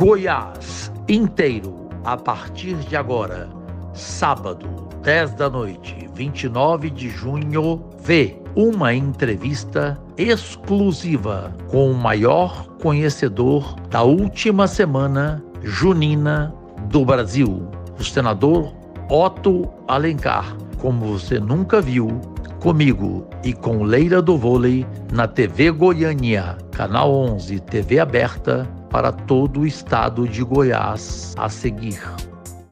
Goiás inteiro, a partir de agora, sábado, 10 da noite, 29 de junho, uma entrevista exclusiva com o maior conhecedor da última semana junina do Brasil, o senador Otto Alencar, como você nunca viu, comigo e com Leila do Vôlei na TV Goiânia, Canal 11, TV aberta para todo o estado de Goiás a seguir.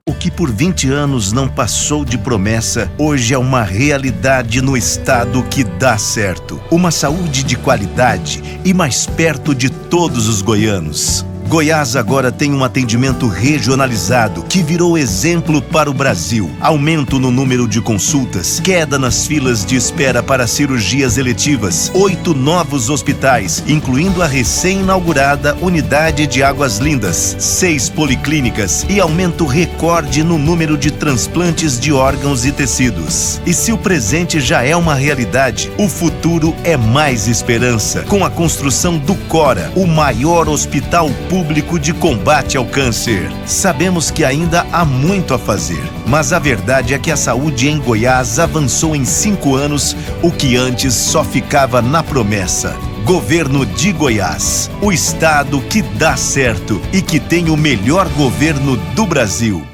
O que por 20 anos não passou de promessa, hoje é uma realidade no estado que dá certo. Uma saúde de qualidade e mais perto de todos os goianos. Goiás agora tem um atendimento regionalizado que virou exemplo para o Brasil. Aumento no número de consultas, queda nas filas de espera para cirurgias eletivas, 8 novos hospitais, incluindo a recém-inaugurada Unidade de Águas Lindas, 6 policlínicas e aumento recorde no número de transplantes de órgãos e tecidos. E se o presente já é uma realidade, o futuro é mais esperança, com a construção do Cora, o maior hospital público de combate ao câncer. Sabemos que ainda há muito a fazer, mas a verdade é que a saúde em Goiás avançou em 5 anos, o que antes só ficava na promessa. Governo de Goiás, o estado que dá certo e que tem o melhor governo do Brasil.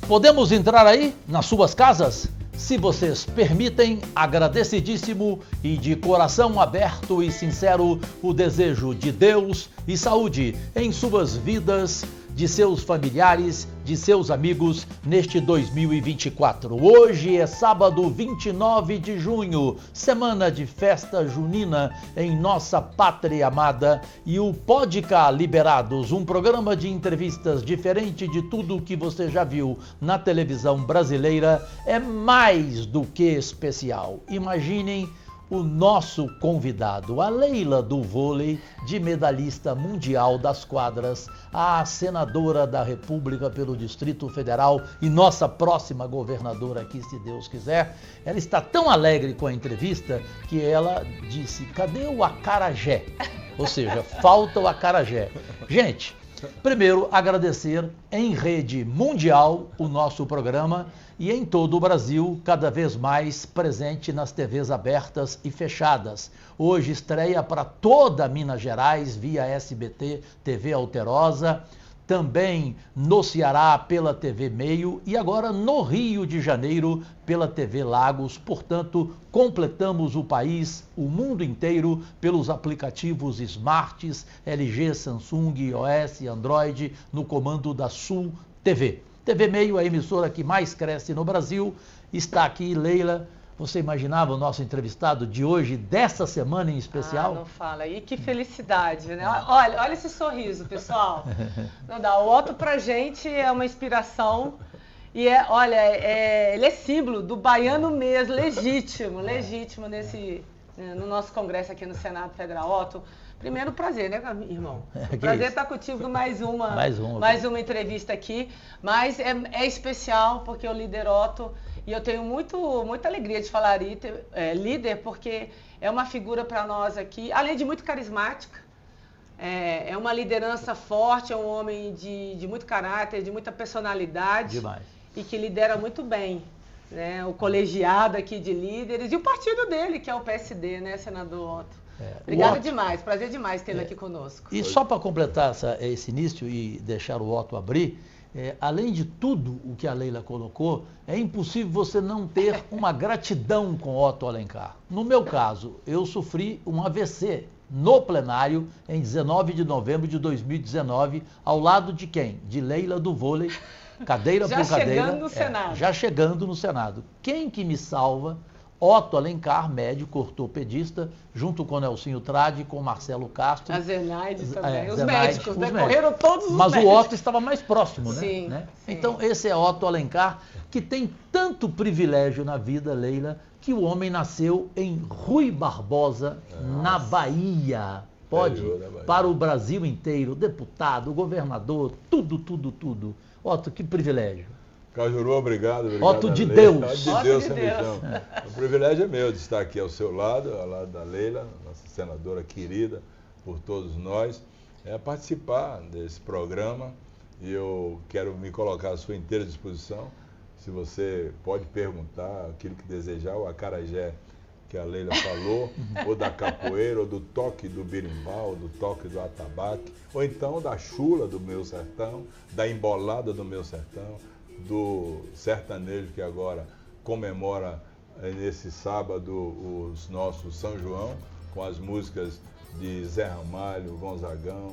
Podemos entrar aí nas suas casas? Se vocês permitem, agradecidíssimo e de coração aberto e sincero o desejo de Deus e saúde em suas vidas, de seus familiares, de seus amigos neste 2024. Hoje é sábado 29 de junho, semana de festa junina em nossa pátria amada, e o Podcast Liberados, um programa de entrevistas diferente de tudo que você já viu na televisão brasileira, é mais do que especial. Imaginem o nosso convidado, a Leila do Vôlei, de medalhista mundial das quadras, a senadora da República pelo Distrito Federal e nossa próxima governadora aqui, se Deus quiser. Ela está tão alegre com a entrevista que ela disse: cadê o acarajé? Ou seja, falta o acarajé. Gente, primeiro agradecer em rede mundial o nosso programa e em todo o Brasil, cada vez mais presente nas TVs abertas e fechadas. Hoje estreia para toda Minas Gerais via SBT, TV Alterosa, também no Ceará pela TV Meio e agora no Rio de Janeiro pela TV Lagos. Portanto, completamos o país, o mundo inteiro, pelos aplicativos smarts, LG, Samsung, iOS, Android, no comando da Sul TV. TV Meio, a emissora que mais cresce no Brasil, está aqui. Leila, você imaginava o nosso entrevistado de hoje, dessa semana em especial? Ah, não fala. E que felicidade, né? Olha esse sorriso, pessoal. Não dá. O Otto pra gente é uma inspiração. E ele é símbolo do baiano mesmo, legítimo no nosso congresso aqui no Senado Federal. Otto, primeiro prazer, né, irmão? Prazer estar contigo mais uma entrevista aqui, mas é especial porque eu lidero Otto e eu tenho muita alegria de falar líder, porque é uma figura para nós aqui, além de muito carismática, é uma liderança forte, é um homem de muito caráter, de muita personalidade. Demais. E que lidera muito bem, né, o colegiado aqui de líderes e o partido dele, que é o PSD, né, senador Otto? Obrigada demais, prazer demais tê-lo aqui conosco. E só para completar esse início e deixar o Otto abrir, além de tudo o que a Leila colocou, é impossível você não ter uma gratidão com Otto Alencar. No meu caso, eu sofri um AVC no plenário em 19 de novembro de 2019, ao lado de quem? De Leila do Vôlei, cadeira por cadeira. Já chegando no Senado. Já chegando no Senado. Quem que me salva? Otto Alencar, médico ortopedista, junto com Nelsinho Tradi, com Marcelo Castro. A Zenaide também, os Zenaide, médicos, né? Correram todos os Mas médicos. o Otto estava mais próximo, né? Sim, né? sim. Então, esse é Otto Alencar, que tem tanto privilégio na vida, Leila, que o homem nasceu em Rui Barbosa, na Bahia. Pode? Para o Brasil inteiro, deputado, governador, tudo. Otto, que privilégio. Cajuru, obrigado. Otto de Deus. Otto de Deus, você me chama. O privilégio é meu de estar aqui ao seu lado, ao lado da Leila, nossa senadora querida por todos nós, participar desse programa. E eu quero me colocar à sua inteira disposição. Se você pode perguntar aquilo que desejar, o acarajé que a Leila falou, ou da capoeira, ou do toque do berimbau, do toque do atabaque, ou então da chula do meu sertão, da embolada do meu sertão, do sertanejo que agora comemora nesse sábado os nossos São João, com as músicas de Zé Ramalho, Gonzagão,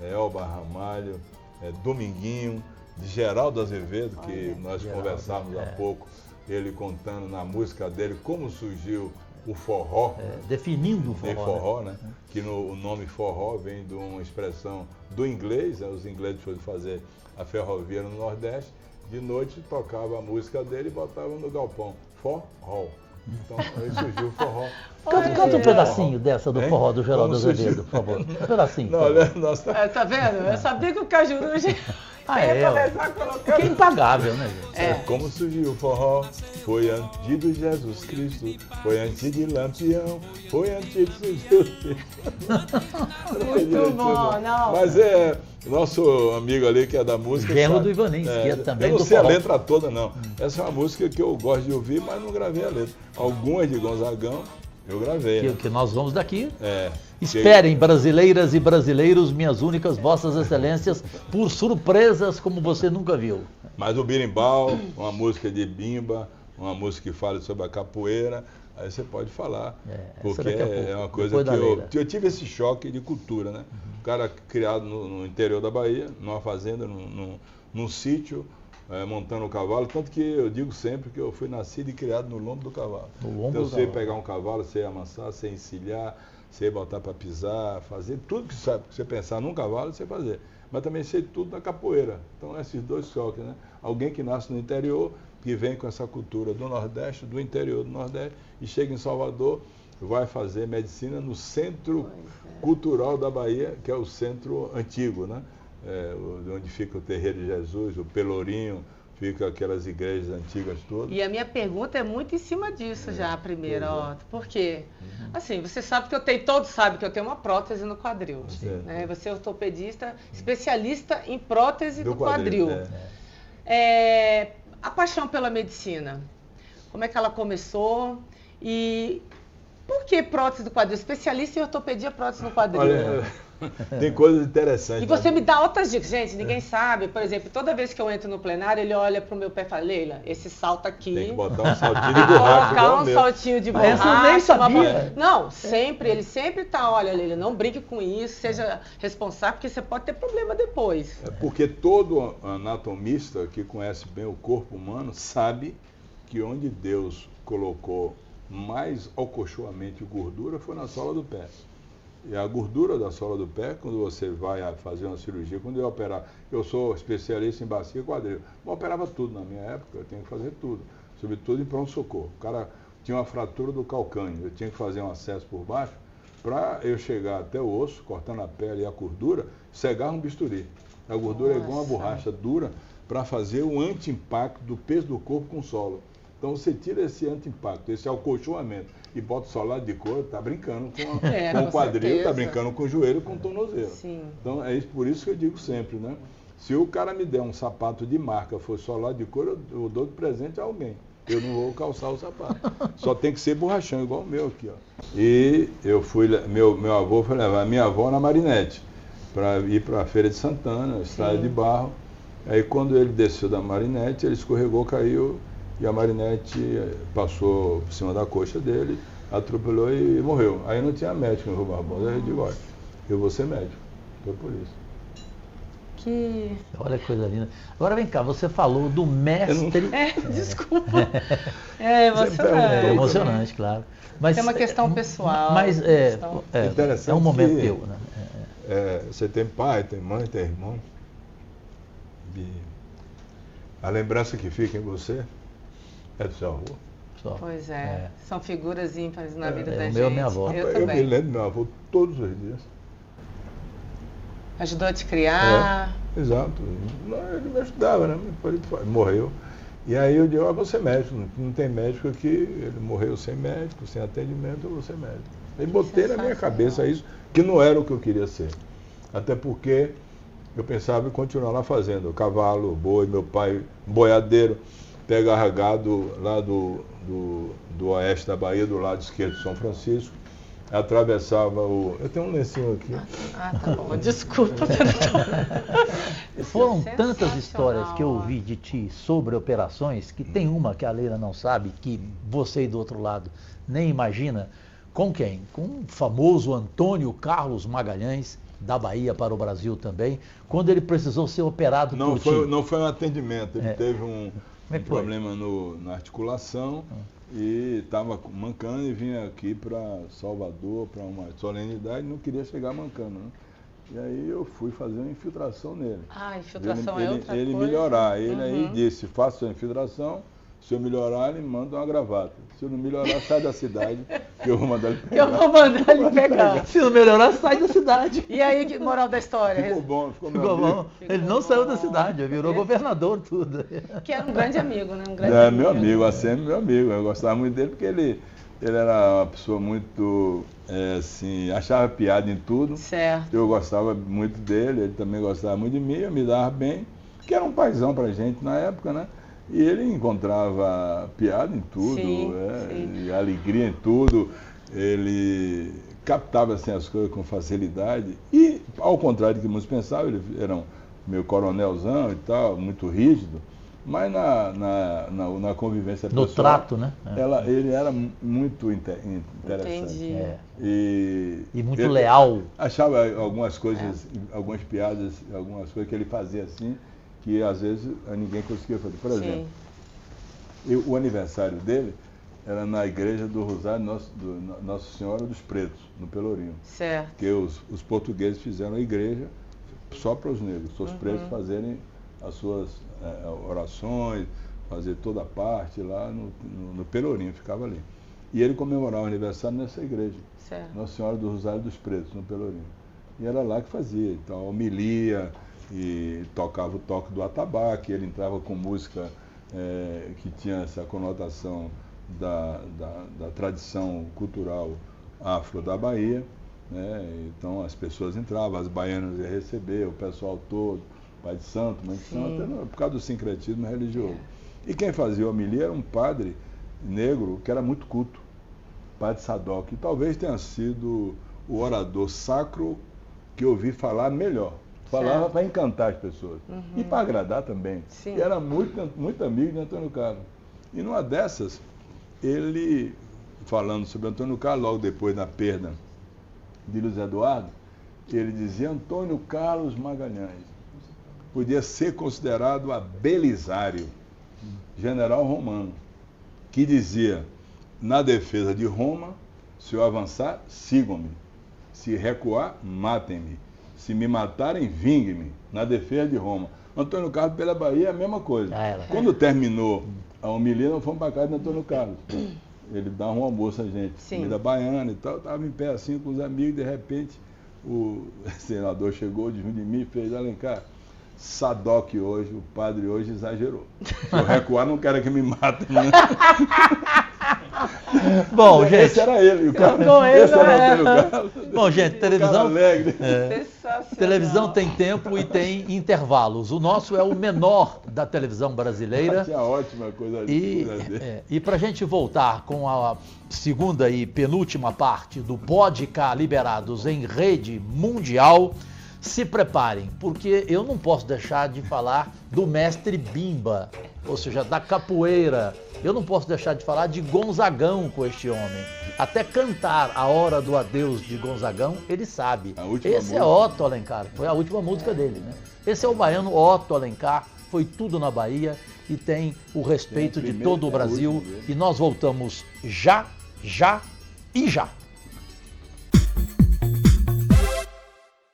Elba Ramalho, Dominguinho, de Geraldo Azevedo, que nós conversávamos há pouco, ele contando na música dele como surgiu o forró. Definindo o forró. Forró, né? Que o nome forró vem de uma expressão do inglês, os ingleses foram fazer a ferrovia no Nordeste, de noite tocava a música dele e botava no galpão, forró. Então aí surgiu o forró. Canta um pedacinho dessa do forró do Geraldo Azevedo, por favor. Um pedacinho. Não, olha, nossa... Tá vendo? Eu sabia que o Cajuru que é impagável, né, gente? Como surgiu o forró? Foi antes de Jesus Cristo, foi antes de Lampião, foi antes de Jesus Cristo. Muito bom, não. Mas nosso amigo ali que é da música. Genro do Ivaninski, que é também eu não do sei forró. a letra toda, não. Essa é uma música que eu gosto de ouvir, mas não gravei a letra. Algumas de Gonzagão eu gravei. Que nós vamos daqui. É. Esperem, brasileiras e brasileiros, minhas únicas vossas excelências, por surpresas como você nunca viu. Mas o berimbau, uma música de bimba, uma música que fala sobre a capoeira, aí você pode falar, porque é uma coisa que eu tive esse choque de cultura, né? O cara criado no interior da Bahia, numa fazenda, num sítio, montando o cavalo, tanto que eu digo sempre que eu fui nascido e criado no lombo do cavalo. Então eu sei pegar um cavalo, sei amansar, sei encilhar, sei botar para pisar, fazer tudo que você pensar num cavalo, você fazer. Mas também sei tudo da capoeira. Então esses dois choques, né? Alguém que nasce no interior, que vem com essa cultura do Nordeste, do interior do Nordeste, e chega em Salvador, vai fazer medicina no Centro Cultural da Bahia, que é o centro antigo, né? Onde fica o Terreiro de Jesus, o Pelourinho, fica aquelas igrejas antigas todas. E a minha pergunta é muito em cima disso já, a primeira, Otto. Por quê? Assim, você sabe que todos sabem que eu tenho uma prótese no quadril. Né? Você é ortopedista, especialista em prótese do quadril. A paixão pela medicina, como é que ela começou? E por que prótese do quadril? Especialista em ortopedia, prótese no quadril. Olha, tem coisas interessantes. E você me dá outras dicas. Gente, ninguém sabe. Por exemplo, toda vez que eu entro no plenário, ele olha pro meu pé e fala, Leila, esse salto aqui... Tem que botar um saltinho de borracha. Colocar um saltinho de borracha. Essa eu nem sabia. Não, sempre. Ele sempre tá, olha, Leila, não brinque com isso, seja responsável, porque você pode ter problema depois. É porque todo anatomista que conhece bem o corpo humano sabe que onde Deus colocou mais acolchoamento e gordura foi na sola do pé. E a gordura da sola do pé, quando você vai fazer uma cirurgia, quando eu operar, eu sou especialista em bacia e quadril, eu operava tudo na minha época, eu tinha que fazer tudo, sobretudo em pronto-socorro. O cara tinha uma fratura do calcânio, eu tinha que fazer um acesso por baixo, para eu chegar até o osso, cortando a pele e a gordura, cegar um bisturi. A gordura é igual uma borracha dura para fazer o anti-impacto do peso do corpo com o solo. Então você tira esse anti-impacto, esse acolchoamento e bota o solado de couro, tá brincando com o quadril, tá brincando com o joelho, com o tornozelo. Sim. Então por isso que eu digo sempre, né? Se o cara me der um sapato de marca, for solado de couro, eu dou de presente a alguém. Eu não vou calçar o sapato. Só tem que ser borrachão, igual o meu aqui, ó. E eu fui, meu avô foi levar a minha avó na Marinete, para ir para a Feira de Santana, estrada de barro. Aí quando ele desceu da Marinete, ele escorregou, caiu, e a Marinete passou por cima da coxa dele, atropelou e morreu. Aí não tinha médico no Rua Barbosa, aí eu digo, olha, eu vou ser médico. Foi por isso. Olha que coisa linda. Agora vem cá, você falou do mestre... Desculpa. É emocionante. É emocionante, claro. Mas, tem uma questão pessoal. Mas interessante é um momento que, teu, né? Você tem pai, tem mãe, tem irmão. E a lembrança que fica em você é do seu avô. Só. Pois é. São figuras ímpares na vida da gente. Meu, minha avó. Eu me lembro do meu avô todos os dias. Ajudou a te criar. Exato. Ele me ajudava, né? Morreu. E aí eu digo, vou ser médico, não tem médico aqui, ele morreu sem médico, sem atendimento, eu vou ser médico. Aí botei na minha cabeça isso, que não era o que eu queria ser. Até porque eu pensava em continuar lá fazendo cavalo, boi, meu pai, boiadeiro, pegava gado lá do oeste da Bahia, do lado esquerdo de São Francisco, atravessava o... Eu tenho um lencinho aqui. Tá bom, desculpa. Foram tantas histórias que eu ouvi de ti sobre operações, que tem uma que a Leila não sabe, que você aí do outro lado nem imagina. Com quem? Com o famoso Antônio Carlos Magalhães, da Bahia para o Brasil também, quando ele precisou ser operado por ti. Não foi um atendimento, ele teve um problema na articulação e estava mancando e vinha aqui para Salvador para uma solenidade e não queria chegar mancando, né? E aí eu fui fazer uma infiltração nele. Infiltração é outra coisa. Ele melhorar, aí disse, faça a infiltração, se eu melhorar, ele manda uma gravata. Se eu não melhorar, sai da cidade, que eu vou mandar ele pegar. Se não melhorar, sai da cidade. E aí, que moral da história? Ficou bom. Ele não saiu da cidade, virou governador, tudo. Que era um grande amigo, né? Meu amigo, assim, meu amigo. Eu gostava muito dele porque ele era uma pessoa muito, assim, achava piada em tudo. Certo. Eu gostava muito dele, ele também gostava muito de mim, eu me dava bem, que era um paizão pra gente na época, né? E ele encontrava piada em tudo, sim. E alegria em tudo, ele captava assim, as coisas com facilidade e, ao contrário do que muitos pensavam, ele era um meio coronelzão e tal, muito rígido, mas na convivência pessoal... No trato, né? Ele era muito interessante. Entendi. E muito leal. Achava algumas coisas, algumas piadas, algumas coisas que ele fazia assim, que às vezes ninguém conseguia fazer. Por exemplo, o aniversário dele era na igreja do Rosário Nossa Senhora dos Pretos, no Pelourinho. Certo. Que os portugueses fizeram a igreja só para os negros, os pretos fazerem as suas orações, fazer toda a parte lá no Pelourinho, ficava ali. E ele comemorava o aniversário nessa igreja, certo. Nossa Senhora do Rosário dos Pretos, no Pelourinho. E era lá que fazia, então, homilia, e tocava o toque do atabaque, ele entrava com música que tinha essa conotação da tradição cultural afro da Bahia, né? Então as pessoas entravam, as baianas iam receber, o pessoal todo, pai de santo, mãe de santo, por causa do sincretismo religioso. E quem fazia a homilia era um padre negro que era muito culto, padre Sadoc, e talvez tenha sido o orador sacro que eu ouvi falar melhor. Falava para encantar as pessoas. E para agradar também. Sim. E era muito amigo de Antônio Carlos. E numa dessas, ele, falando sobre Antônio Carlos, logo depois da perda de Luiz Eduardo, ele dizia: Antônio Carlos Magalhães podia ser considerado a Belisário, general romano, que dizia: na defesa de Roma, se eu avançar, sigam-me. Se recuar, matem-me. Se me matarem, vingue-me, na defesa de Roma. Antônio Carlos pela Bahia é a mesma coisa. Quando terminou a homilia, nós fomos para casa de Antônio Carlos. Ele dava um almoço a gente, comida baiana e tal, estava em pé assim com os amigos, de repente o senador chegou, de mim e fez: Alencar, Sadoc hoje, o padre hoje exagerou. Se eu recuar, não quero que me matem. Né? Bom, gente. Esse era ele. Esse era Antônio Carlos. Bom, gente, televisão. Alegre. Televisão tem tempo e tem intervalos. O nosso é o menor da televisão brasileira. Tinha ótima coisa e para a gente voltar com a segunda e penúltima parte do Pode Cá Liberados em rede mundial, se preparem, porque eu não posso deixar de falar do mestre Bimba, ou seja, da capoeira. Eu não posso deixar de falar de Gonzagão com este homem. Até cantar A Hora do Adeus de Gonzagão, ele sabe. Esse é Otto Alencar, foi a última música dele, né? Esse é o baiano Otto Alencar, foi tudo na Bahia e tem o respeito de todo o Brasil. E nós voltamos já.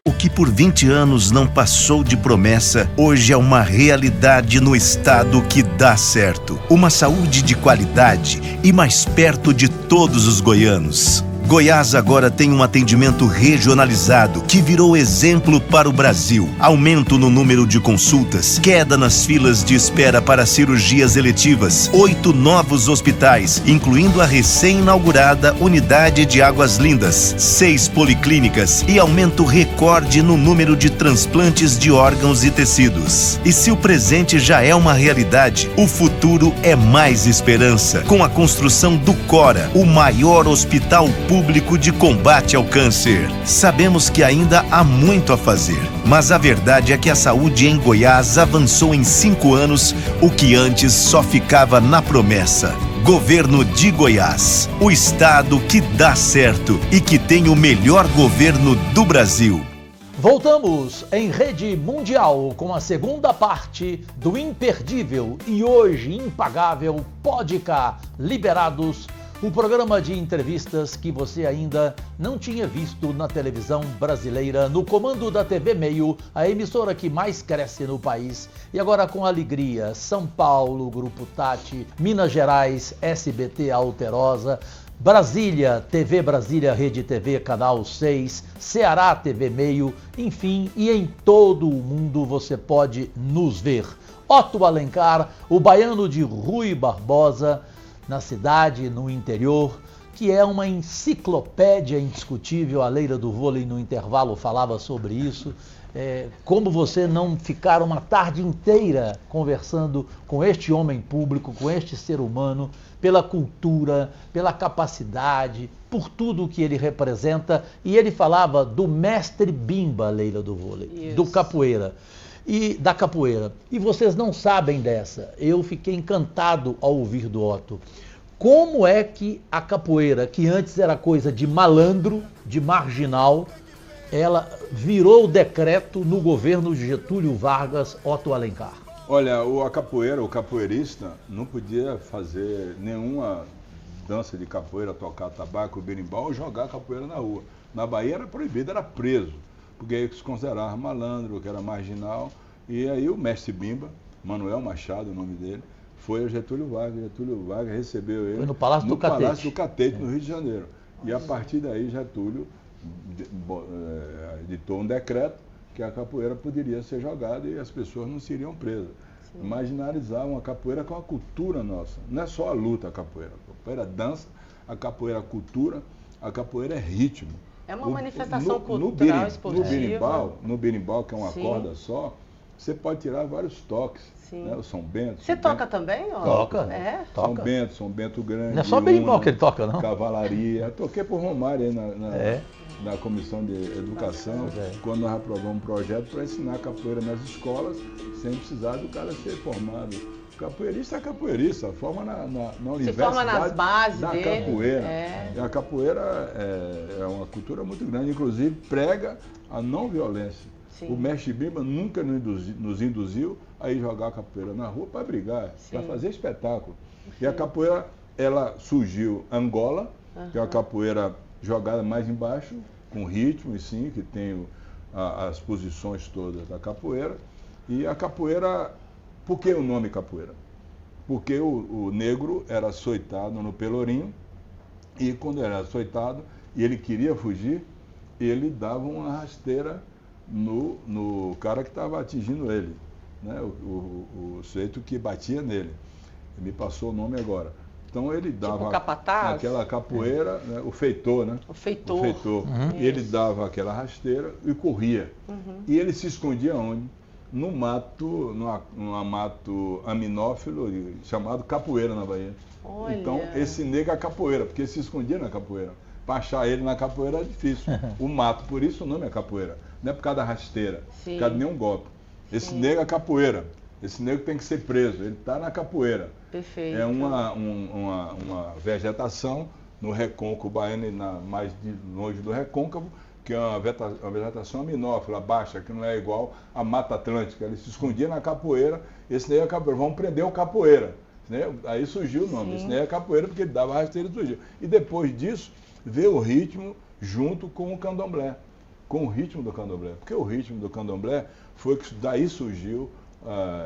O que por 20 anos não passou de promessa, hoje é uma realidade no estado que dá certo. Uma saúde de qualidade e mais perto de todos os goianos. Goiás agora tem um atendimento regionalizado que virou exemplo para o Brasil. Aumento no número de consultas, queda nas filas de espera para cirurgias eletivas, 8 novos hospitais, incluindo a recém-inaugurada Unidade de Águas Lindas, 6 policlínicas e aumento recorde no número de transplantes de órgãos e tecidos. E se o presente já é uma realidade, o futuro é mais esperança, com a construção do Cora, o maior hospital público de combate ao câncer. Sabemos que ainda há muito a fazer, mas a verdade é que a saúde em Goiás avançou em 5 anos, o que antes só ficava na promessa. Governo de Goiás, o estado que dá certo e que tem o melhor governo do Brasil. Voltamos em rede mundial com a segunda parte do imperdível e hoje impagável Podcast Liberados, um programa de entrevistas que você ainda não tinha visto na televisão brasileira, no comando da TV Meio, a emissora que mais cresce no país. E agora com alegria, São Paulo, Grupo Tati, Minas Gerais, SBT Alterosa, Brasília, TV Brasília, Rede TV, Canal 6, Ceará, TV Meio, enfim, e em todo o mundo você pode nos ver. Otto Alencar, o baiano de Rui Barbosa, na cidade, no interior, que é uma enciclopédia indiscutível. A Leila do Vôlei no intervalo falava sobre isso. Como você não ficar uma tarde inteira conversando com este homem público, com este ser humano, pela cultura, pela capacidade, por tudo que ele representa. E ele falava do mestre Bimba, Leila do Vôlei, isso, do capoeira. E da capoeira. E vocês não sabem dessa. Eu fiquei encantado ao ouvir do Otto. Como é que a capoeira, que antes era coisa de malandro, de marginal, ela virou o decreto no governo de Getúlio Vargas, Otto Alencar? Olha, a capoeira, o capoeirista, não podia fazer nenhuma dança de capoeira, tocar tabaco, berimbau ou jogar capoeira na rua. Na Bahia era proibido, era preso, porque aí se considerava malandro, que era marginal. E aí o mestre Bimba, Manuel Machado, o nome dele, foi ao Getúlio Vargas. Getúlio Vargas recebeu ele no Palácio do Catete. Palácio do Catete, no Rio de Janeiro. E a partir daí Getúlio editou um decreto que a capoeira poderia ser jogada e as pessoas não seriam presas. Sim. Marginalizavam a capoeira com a cultura nossa. Não é só a luta a capoeira. A capoeira é dança, a capoeira é cultura, a capoeira é ritmo. É uma manifestação cultural, esportiva. No berimbau, que é uma corda só, você pode tirar vários toques. Né? O São Bento. Você toca também? Ó? Toca. Toca. São Bento Grande. Não é só berimbau que ele toca, não? Cavalaria. Toquei por Romário aí na Comissão de Educação, quando nós aprovamos um projeto para ensinar capoeira nas escolas, sem precisar do cara ser formado. Capoeirista é capoeirista, forma na universidade. Se forma nas bases da capoeira. E a capoeira é uma cultura muito grande, inclusive prega a não violência. Sim. O mestre Bimba nunca nos induziu a ir jogar capoeira na rua para brigar, para fazer espetáculo. Sim. E a capoeira, ela surgiu Angola, que é uma capoeira jogada mais embaixo, com ritmo, e sim, que tem as posições todas da capoeira. E a capoeira, por que o nome capoeira? Porque o negro era açoitado no Pelourinho, e quando ele era açoitado e ele queria fugir, ele dava uma rasteira no cara que estava atingindo ele, né? O sujeito que batia nele. Me passou o nome agora. Então ele dava tipo capataz, aquela capoeira, né? O feitor, né? O feitor. Uhum. E ele dava aquela rasteira e corria. Uhum. E ele se escondia onde? No mato, num mato aminófilo chamado capoeira na Bahia. Olha. Então esse negro é capoeira, porque ele se escondia na capoeira. Para achar ele na capoeira é difícil. O mato, por isso o nome é capoeira. Não é por causa da rasteira, por causa de nenhum golpe. Esse negro é capoeira. Esse negro tem que ser preso. Ele está na capoeira. Perfeito. É uma vegetação no recôncavo baiano, mais longe do recôncavo, que é uma vegetação aminófila, baixa, que não é igual à Mata Atlântica. Ele se escondia na capoeira. Esse negro é capoeira. Vamos prender o capoeira. Né? Aí surgiu o nome. Esse negro é capoeira porque ele dava rasteira e surgiu. E depois disso, veio o ritmo junto com o candomblé. Com o ritmo do candomblé. Porque o ritmo do candomblé foi que daí surgiu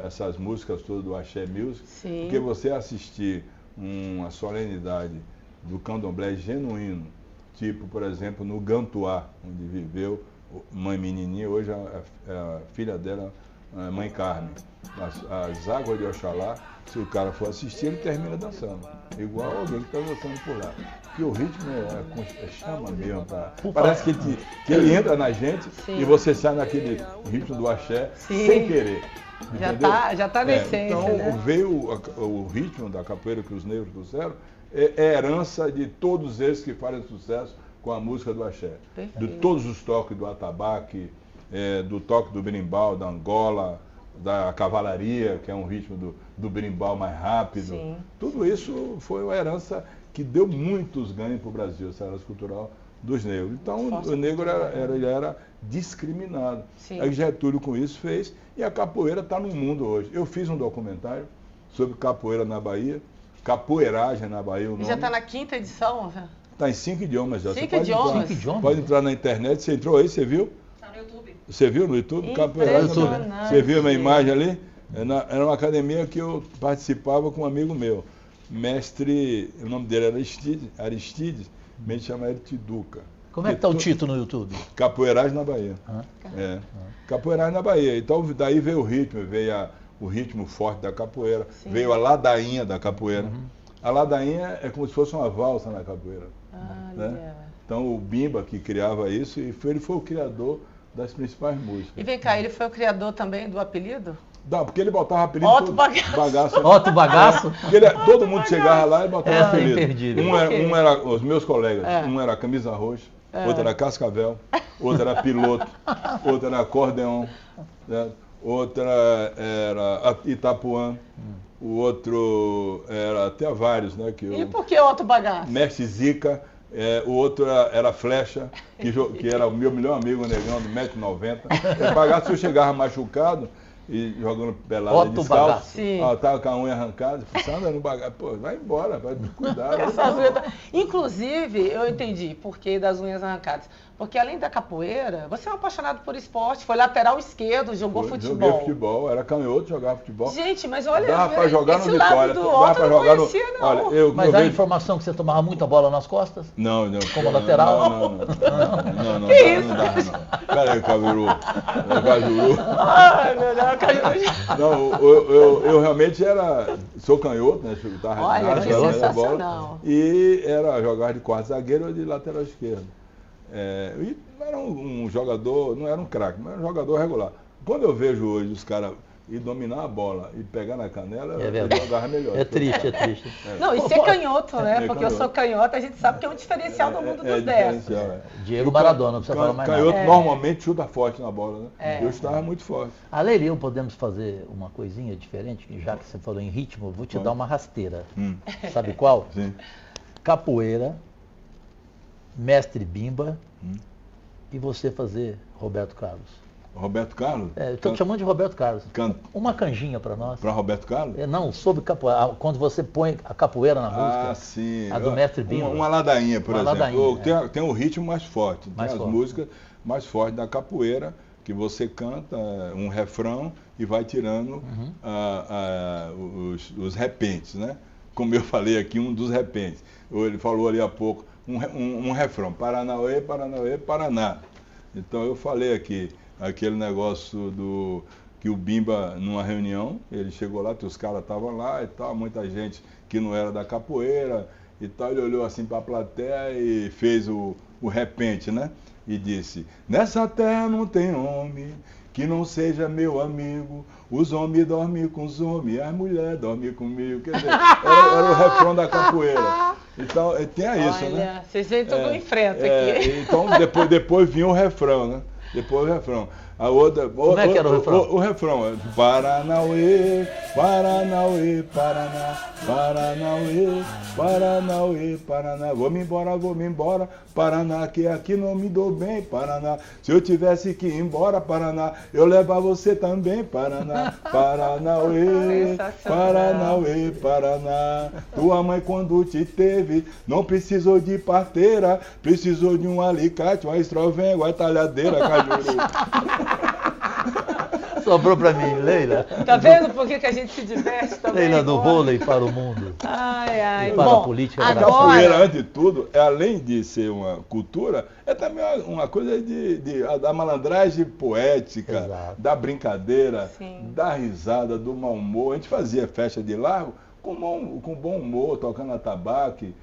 essas músicas todas do Axé Music. Sim. Porque você assistir uma solenidade do candomblé genuíno tipo, por exemplo, no Gantuá, onde viveu Mãe Menininha, hoje a filha dela, a Mãe Carmen. As águas de Oxalá, se o cara for assistir, ele termina dançando. Igual alguém que está dançando por lá. Porque o ritmo chama mesmo. Parece que ele entra na gente. Sim. E você sai naquele ritmo do axé. Sim. Sem querer. Já tá na essência, então, né? Veio o ritmo da capoeira que os negros trouxeram, é herança de todos esses que fazem sucesso com a música do axé. Perfeito. De todos os toques do atabaque, do toque do berimbau, da Angola, da cavalaria, que é um ritmo do berimbau mais rápido. Sim. Tudo isso foi uma herança que deu muitos ganhos para o Brasil, essa herança cultural dos negros. Então, o negro era discriminado. Sim. Aí Getúlio, com isso, fez, e a capoeira está no mundo hoje. Eu fiz um documentário sobre capoeira na Bahia, capoeiragem na Bahia. O nome. Já está na 5ª edição? Está em 5 idiomas já. 5 idiomas? Pode entrar na internet, você entrou aí, você viu? Está no YouTube. Você viu no YouTube? Capoeiragem. Você viu a minha imagem ali? Era uma academia que eu participava com um amigo meu. Mestre, o nome dele era Aristides, me chama ele Tiduca. Como é que está o título no YouTube? Capoeiragem na Bahia. Capoeiragem na Bahia. Então daí veio o ritmo, o ritmo forte da capoeira, sim, veio a ladainha da capoeira. Uhum. A ladainha é como se fosse uma valsa na capoeira. Né? Então o Bimba que criava isso, e ele foi o criador das principais músicas. E vem cá, ele foi o criador também do apelido? Não, porque ele botava apelido. Otto Bagaço. Otto Bagaço. Todo mundo chegava lá e botava apelido. Imperdível. Um era os meus colegas, um era camisa roxa, outro era cascavel, outro era piloto, outro era acordeon, né? Outra era Itapuã, o outro era até vários, né? E por que Otto Bagaço? Mestre Zica. O outro era Flecha, que era o meu melhor amigo, negão, de 1,90 m. Bagaço, eu chegava machucado e jogando pelada de salto, tava com a unha arrancada, pensando no bagaço, pô, vai embora, vai cuidar. Inclusive, eu entendi por que das unhas arrancadas. Porque além da capoeira, você é um apaixonado por esporte, foi lateral esquerdo, jogou futebol. Joguei futebol, era canhoto, jogava futebol. Gente, mas olha, dava pra jogar no Vitória. Dava pra jogar no... Olha, mas a informação que você tomava muita bola nas costas? Não. Como lateral? Não. Que isso? Não. Peraí, Cajuru. Ai, meu Deus, Cajuru. Não, eu realmente sou canhoto, né? Olha, que sensacional. E jogar de quarto zagueiro ou de lateral esquerdo. E era um jogador, não era um craque, mas era um jogador regular. Quando eu vejo hoje os caras ir dominar a bola e pegar na canela, eu jogava melhor. É triste. Não, e ser canhoto, né? Porque canhoto. Eu sou canhoto, a gente sabe que é um diferencial do mundo dos destros. Diego Maradona, não precisa falar mais nada. Canhoto normalmente chuta forte na bola, né? Eu estava muito forte. Ale e eu podemos fazer uma coisinha diferente, já que você falou em ritmo, eu vou te dar uma rasteira. Sabe qual? Sim. Capoeira, Mestre Bimba e você fazer Roberto Carlos. Roberto Carlos? Estou te chamando de Roberto Carlos. Uma canjinha para nós. Para Roberto Carlos? Não, sobre capoeira. Quando você põe a capoeira na música. Sim. A do Mestre Bimba. Uma ladainha, por exemplo. Ladainha, tem um ritmo mais forte. Tem as músicas mais fortes da capoeira, que você canta um refrão e vai tirando os repentes, né? Como eu falei aqui, um dos repentes. Ele falou ali há pouco, um refrão, Paranauê, Paranauê, Paraná. Então eu falei aqui, aquele negócio que o Bimba, numa reunião, ele chegou lá, os caras estavam lá e tal, muita gente que não era da capoeira e tal, ele olhou assim para a plateia e fez o repente, né? E disse, nessa terra não tem homem que não seja meu amigo, os homens dormem com os homens, as mulheres dormem comigo. Quer dizer, era o refrão da capoeira. Então, tinha isso, né? Olha, vocês veem tudo em frente aqui. Então, depois vinha o refrão, né? Depois o refrão. A outra, como é que era o refrão? O refrão, Paranauê, Paranauê, Paraná, Paranauê, Paranauê, Paraná. Vou-me embora, Paraná, que aqui não me dou bem, Paraná. Se eu tivesse que ir embora, Paraná, eu levar você também, Paraná. Paranauê, Paranauê, Paraná. Tua mãe quando te teve, não precisou de parteira, precisou de um alicate, uma estrovenga, uma talhadeira, Cajuru. Sobrou para mim, Leila. Tá vendo por que a gente se diverte também? Leila do vôlei para o mundo. Ai. E para Bom, a política. A capoeira, antes de tudo, além de ser uma cultura, é também uma coisa da malandragem poética, Exato. da brincadeira, Sim. da risada, do mau humor. A gente fazia festa de largo com bom humor, tocando atabaque,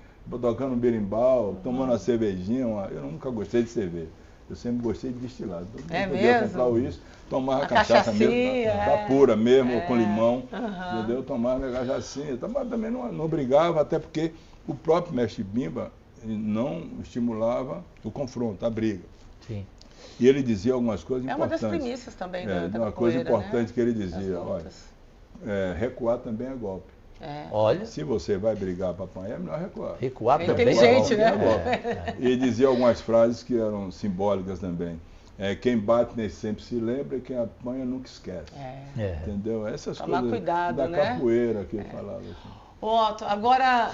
tocando berimbau, tomando uma cervejinha. Eu nunca gostei de cerveja. Eu sempre gostei de destilado. É eu podia mesmo? comprar o uísque, tomava A cachaça mesmo, da pura mesmo, ou com limão. Uhum. Entendeu? Tomava minha cachaçinha. Mas também não brigava, até porque o próprio mestre Bimba não estimulava o confronto, a briga. Sim. E ele dizia algumas coisas É uma importantes. das premissas também da Uma capoeira, coisa importante, né? que ele Das dizia, olha, lutas. recuar também é golpe. Olha, Se você vai brigar para apanhar, é melhor recuar. recuar É também. inteligente, é né? golpe. E dizia algumas frases que eram simbólicas também. Quem bate nem sempre se lembra e quem apanha nunca esquece. É. Entendeu? Essas Tomar coisas cuidado, da né? capoeira que ele falava. Assim. Ô, Otto, agora,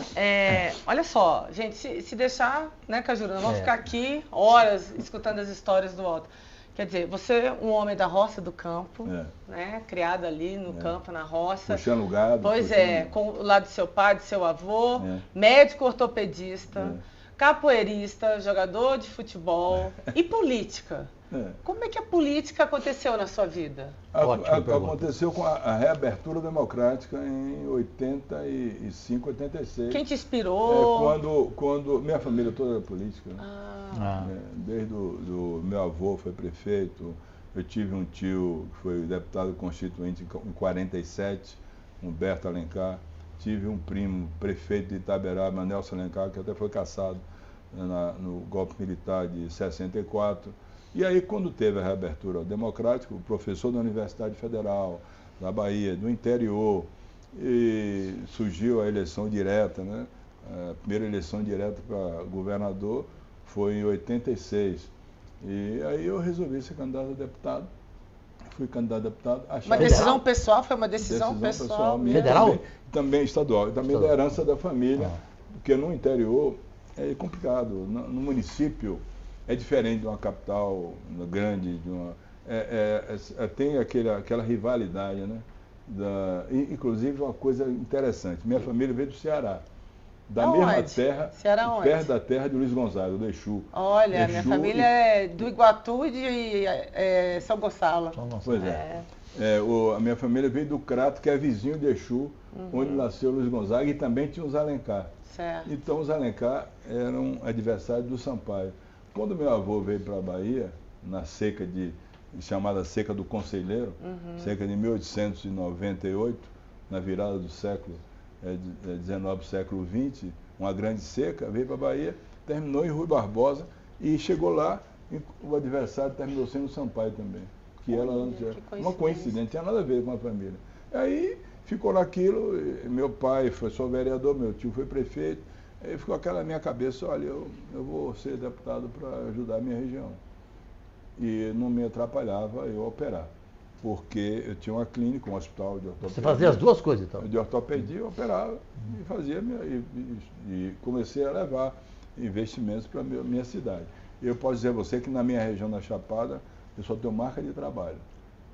olha só, gente, se deixar, né, Cajuru, nós vamos ficar aqui horas escutando as histórias do Otto. Quer dizer, você é um homem da roça, do campo, né, criado ali no campo, na roça. Puxando o gado. Pois com o lado do seu pai, do seu avô, É. médico ortopedista, capoeirista, jogador de futebol e política. Como é que a política aconteceu na sua vida? Aconteceu com a reabertura democrática em 85, 86. Quem te inspirou? Quando minha família toda era política. Né? Desde do meu avô foi prefeito, eu tive um tio que foi deputado constituinte em 47, Humberto Alencar. Tive um primo prefeito de Itaberaba, Nelson Alencar, que até foi cassado no golpe militar de 64. E aí, quando teve a reabertura democrática, o professor da Universidade Federal, da Bahia, do interior, e surgiu a eleição direta, né? A primeira eleição direta para governador foi em 86. E aí eu resolvi ser candidato a deputado. Fui candidato a deputado. Uma decisão pessoal? Foi uma decisão pessoal minha, Federal? Também estadual. Também da herança da família, porque no interior é complicado. No município é diferente de uma capital grande, tem aquela rivalidade, né? Inclusive uma coisa interessante, minha família veio do Ceará, da mesma terra, perto da terra de Luiz Gonzaga, do Exu. Olha, minha família é do Iguatu e de São Gonçalo. Pois a minha família veio do Crato, que é vizinho de Exu, onde nasceu Luiz Gonzaga, e também tinha os Alencar. Certo. Então os Alencar eram adversários do Sampaio. Quando meu avô veio para a Bahia, na seca chamada Seca do Conselheiro, seca de 1898, na virada do século XIX, século XX, uma grande seca, veio para a Bahia, terminou em Rui Barbosa e chegou lá, e o adversário terminou sendo o Sampaio também. Uma coincidência, não tinha nada a ver com a família. Aí ficou naquilo, meu pai foi só vereador, meu tio foi prefeito. Aí ficou aquela minha cabeça, olha, eu vou ser deputado para ajudar a minha região. E não me atrapalhava eu operar, porque eu tinha uma clínica, um hospital de ortopedia. Você fazia as duas coisas, então? De ortopedia, eu operava e fazia, e comecei a levar investimentos para a minha cidade. Eu posso dizer a você que na minha região da Chapada, eu só tenho marca de trabalho.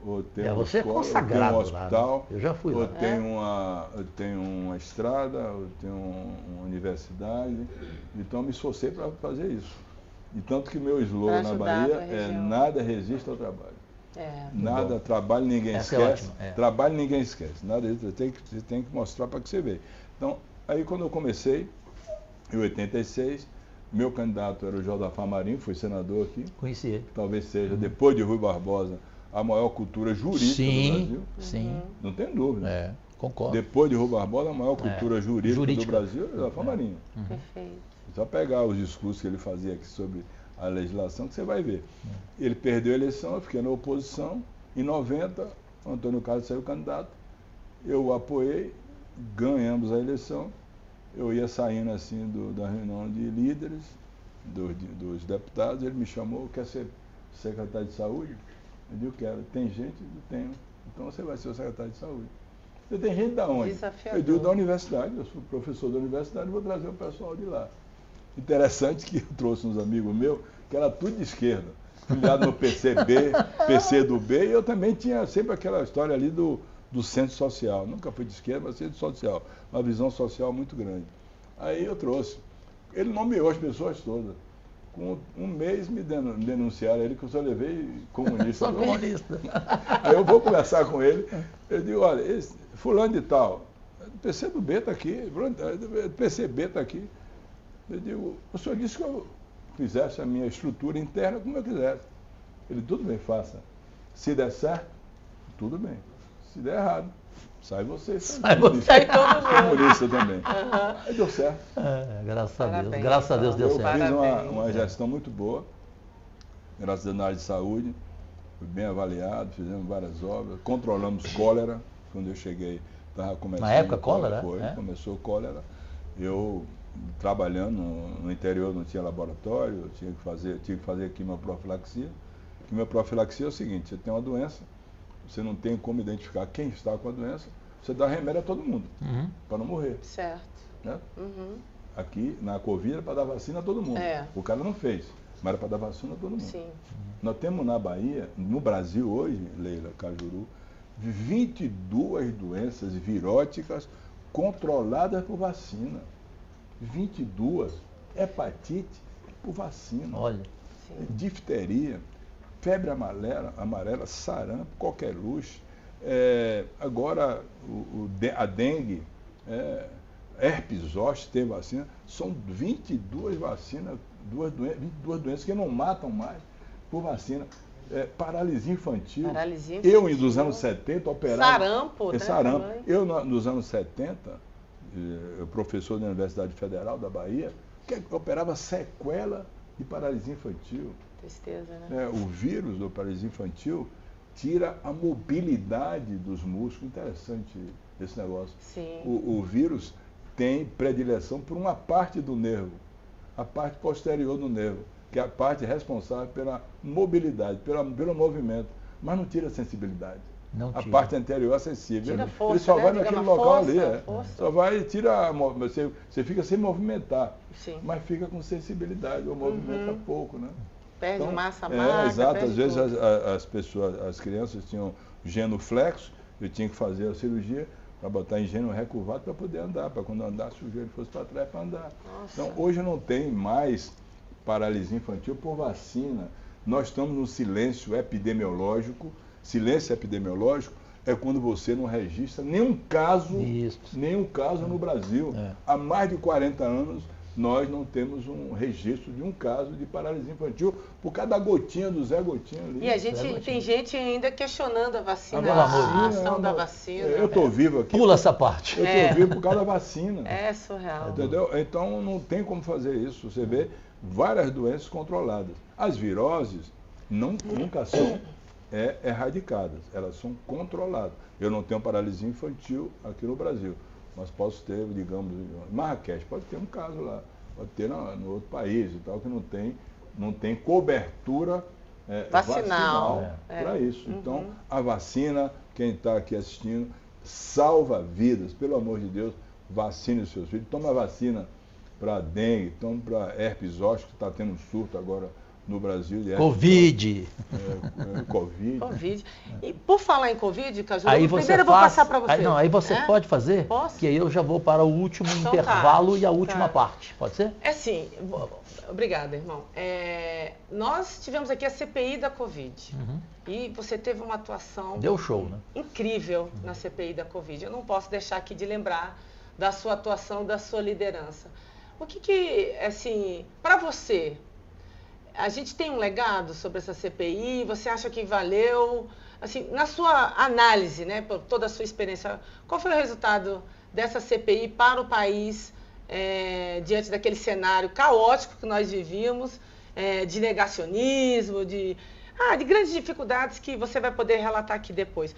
Ou tenho você escola, é consagrado ou tenho um hospital, lá, né? Eu já fui lá. Eu tenho uma estrada, eu tenho uma universidade, então eu me esforcei para fazer isso. E tanto que meu slogan na Bahia é nada resiste ao trabalho. Nada, trabalho ninguém esquece. Trabalho ninguém esquece. Nada disso, você tem que mostrar para que você veja. Então, aí quando eu comecei, em 86, meu candidato era o Josafá Marinho, foi senador aqui. Conheci ele. Talvez seja, depois de Rui Barbosa, a maior cultura jurídica do Brasil. Sim. Não tem dúvida. Concordo. Depois de Rui Barbosa, a maior cultura jurídica do Brasil é Josafá Marinho. Perfeito. Só pegar os discursos que ele fazia aqui sobre a legislação que você vai ver. Ele perdeu a eleição, eu fiquei na oposição. Em 90, o Antônio Carlos saiu candidato. Eu o apoiei, ganhamos a eleição. Eu ia saindo assim da reunião de líderes, dos deputados, ele me chamou, quer ser secretário de saúde? Eu digo, quero. Tem gente? Eu tenho. Então você vai ser o secretário de saúde. Você tem gente da onde? Desafiador. Eu digo da universidade, eu sou professor da universidade, vou trazer o pessoal de lá. Interessante que eu trouxe uns amigos meus, que era tudo de esquerda. filiado no PCB, PCdoB, e eu também tinha sempre aquela história ali do centro social. Nunca fui de esquerda, mas centro social. Uma visão social muito grande. Aí eu trouxe. Ele nomeou as pessoas todas. Com um mês me denunciaram ele que eu só levei comunista. Só comunista. Aí eu vou conversar com ele. Eu digo, olha, fulano de tal, PCdoB está aqui, PCB está aqui. Eu digo, o senhor disse que eu fizesse a minha estrutura interna como eu quisesse. Ele, tudo bem, faça. Se der certo, tudo bem. Se der errado, sai você. Sai todo mundo. Comunista também. Uhum. Aí deu certo. Graças a Deus. Graças a Deus deu certo. Eu fiz uma gestão muito boa, graças a Deus na área de saúde, fui bem avaliado, fizemos várias obras, controlamos cólera, quando eu cheguei, estava começando. Na época, cólera? Começou cólera. Eu, trabalhando no interior, não tinha laboratório, eu tive que fazer quimioprofilaxia. Quimioprofilaxia é o seguinte, você tem uma doença, você não tem como identificar quem está com a doença, você dá remédio a todo mundo, para não morrer. Certo. Né? Aqui, na Covid, era para dar vacina a todo mundo. O cara não fez, mas era para dar vacina a todo mundo. Sim. Nós temos na Bahia, no Brasil hoje, Leila, Cajuru, 22 doenças viróticas controladas por vacina. 22. Hepatite por vacina. Olha. Difteria, febre amarela, sarampo, qualquer luz. Agora, a dengue, herpes zoster tem vacina. São 22 vacinas, 22 doenças que não matam mais por vacina. Paralisia infantil. Eu, nos anos 70, operava... Sarampo, né? Sarampo. Eu, nos anos 70, professor da Universidade Federal da Bahia, que operava sequela de paralisia infantil. Tristeza, né? O vírus da paralisia infantil tira a mobilidade dos músculos. Interessante esse negócio. Sim. O vírus tem predileção por uma parte do nervo, a parte posterior do nervo, que é a parte responsável pela mobilidade, pelo movimento, mas não tira a sensibilidade. A parte anterior é sensível. Tira força, ele só vai naquele local força, ali. Só vai e tira. Você fica sem movimentar. Sim. Mas fica com sensibilidade, ou movimenta pouco, né? Perde massa magra. Exato. Às vezes as crianças tinham genuflexo, eu tinha que fazer a cirurgia para botar em gênio recurvado para poder andar, para quando andasse o joelho fosse para trás para andar. Nossa. Então, hoje não tem mais paralisia infantil por vacina. Nós estamos no silêncio epidemiológico. Silêncio epidemiológico é quando você não registra nenhum caso no Brasil. Há mais de 40 anos nós não temos um registro de um caso de paralisia infantil por cada gotinha do Zé Gotinha ali. E tem gente ainda questionando a vacina, a ação da vacina. Eu estou vivo aqui. Pula essa parte. Eu estou vivo por causa da vacina. É surreal. Entendeu? Então não tem como fazer isso. Você vê várias doenças controladas. As viroses nunca são erradicadas, elas são controladas. Eu não tenho paralisia infantil aqui no Brasil, mas posso ter, digamos, em Marrakech, pode ter um caso lá, pode ter no outro país e tal, que não tem cobertura vacinal para isso. Então, a vacina, quem está aqui assistindo, salva vidas, pelo amor de Deus, vacine os seus filhos, toma a vacina para dengue, toma para herpes zoster, que está tendo um surto agora no Brasil. Covid. Covid. E por falar em Covid, Cajuru, primeiro eu vou passar para você. Aí você pode fazer, Posso? que aí eu já vou para o último intervalo e a última parte. Pode ser? Sim. Obrigada, irmão. Nós tivemos aqui a CPI da Covid. E você teve uma atuação... Deu show, né? Incrível na CPI da Covid. Eu não posso deixar aqui de lembrar da sua atuação, da sua liderança. O que assim, para você... A gente tem um legado sobre essa CPI? Você acha que valeu? Assim, na sua análise, né, por toda a sua experiência, qual foi o resultado dessa CPI para o país diante daquele cenário caótico que nós vivíamos, de negacionismo, de grandes dificuldades que você vai poder relatar aqui depois?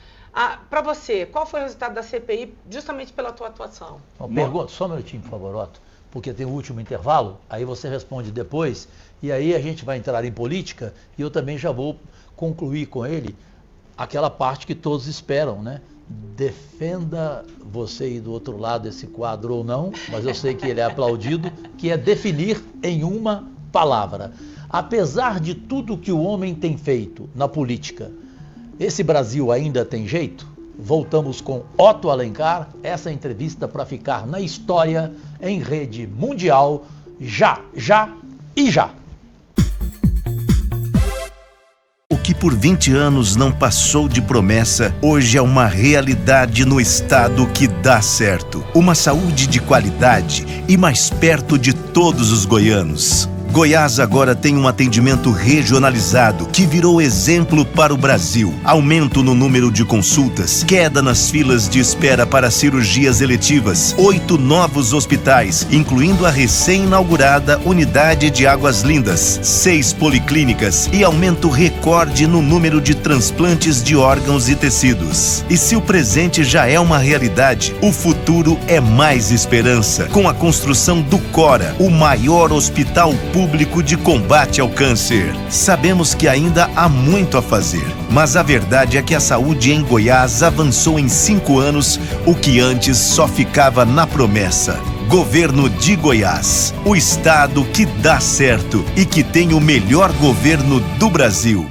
Para você, qual foi o resultado da CPI justamente pela tua atuação? Pergunta, só um minutinho, por favor, Otto, porque tem o último intervalo, aí você responde depois. E aí a gente vai entrar em política e eu também já vou concluir com ele aquela parte que todos esperam, né? Defenda você aí do outro lado esse quadro ou não, mas eu sei que ele é aplaudido, que é definir em uma palavra. Apesar de tudo que o homem tem feito na política, esse Brasil ainda tem jeito? Voltamos com Otto Alencar, essa entrevista para ficar na história em rede mundial, já. O que por 20 anos não passou de promessa, hoje é uma realidade no estado que dá certo. Uma saúde de qualidade e mais perto de todos os goianos. Goiás agora tem um atendimento regionalizado que virou exemplo para o Brasil. Aumento no número de consultas, queda nas filas de espera para cirurgias eletivas, 8 novos hospitais, incluindo a recém-inaugurada Unidade de Águas Lindas, 6 policlínicas e aumento recorde no número de transplantes de órgãos e tecidos. E se o presente já é uma realidade, o futuro é mais esperança, com a construção do Cora, o maior hospital público de combate ao câncer. Sabemos que ainda há muito a fazer, mas a verdade é que a saúde em Goiás avançou em 5 anos, o que antes só ficava na promessa. Governo de Goiás, o estado que dá certo e que tem o melhor governo do Brasil.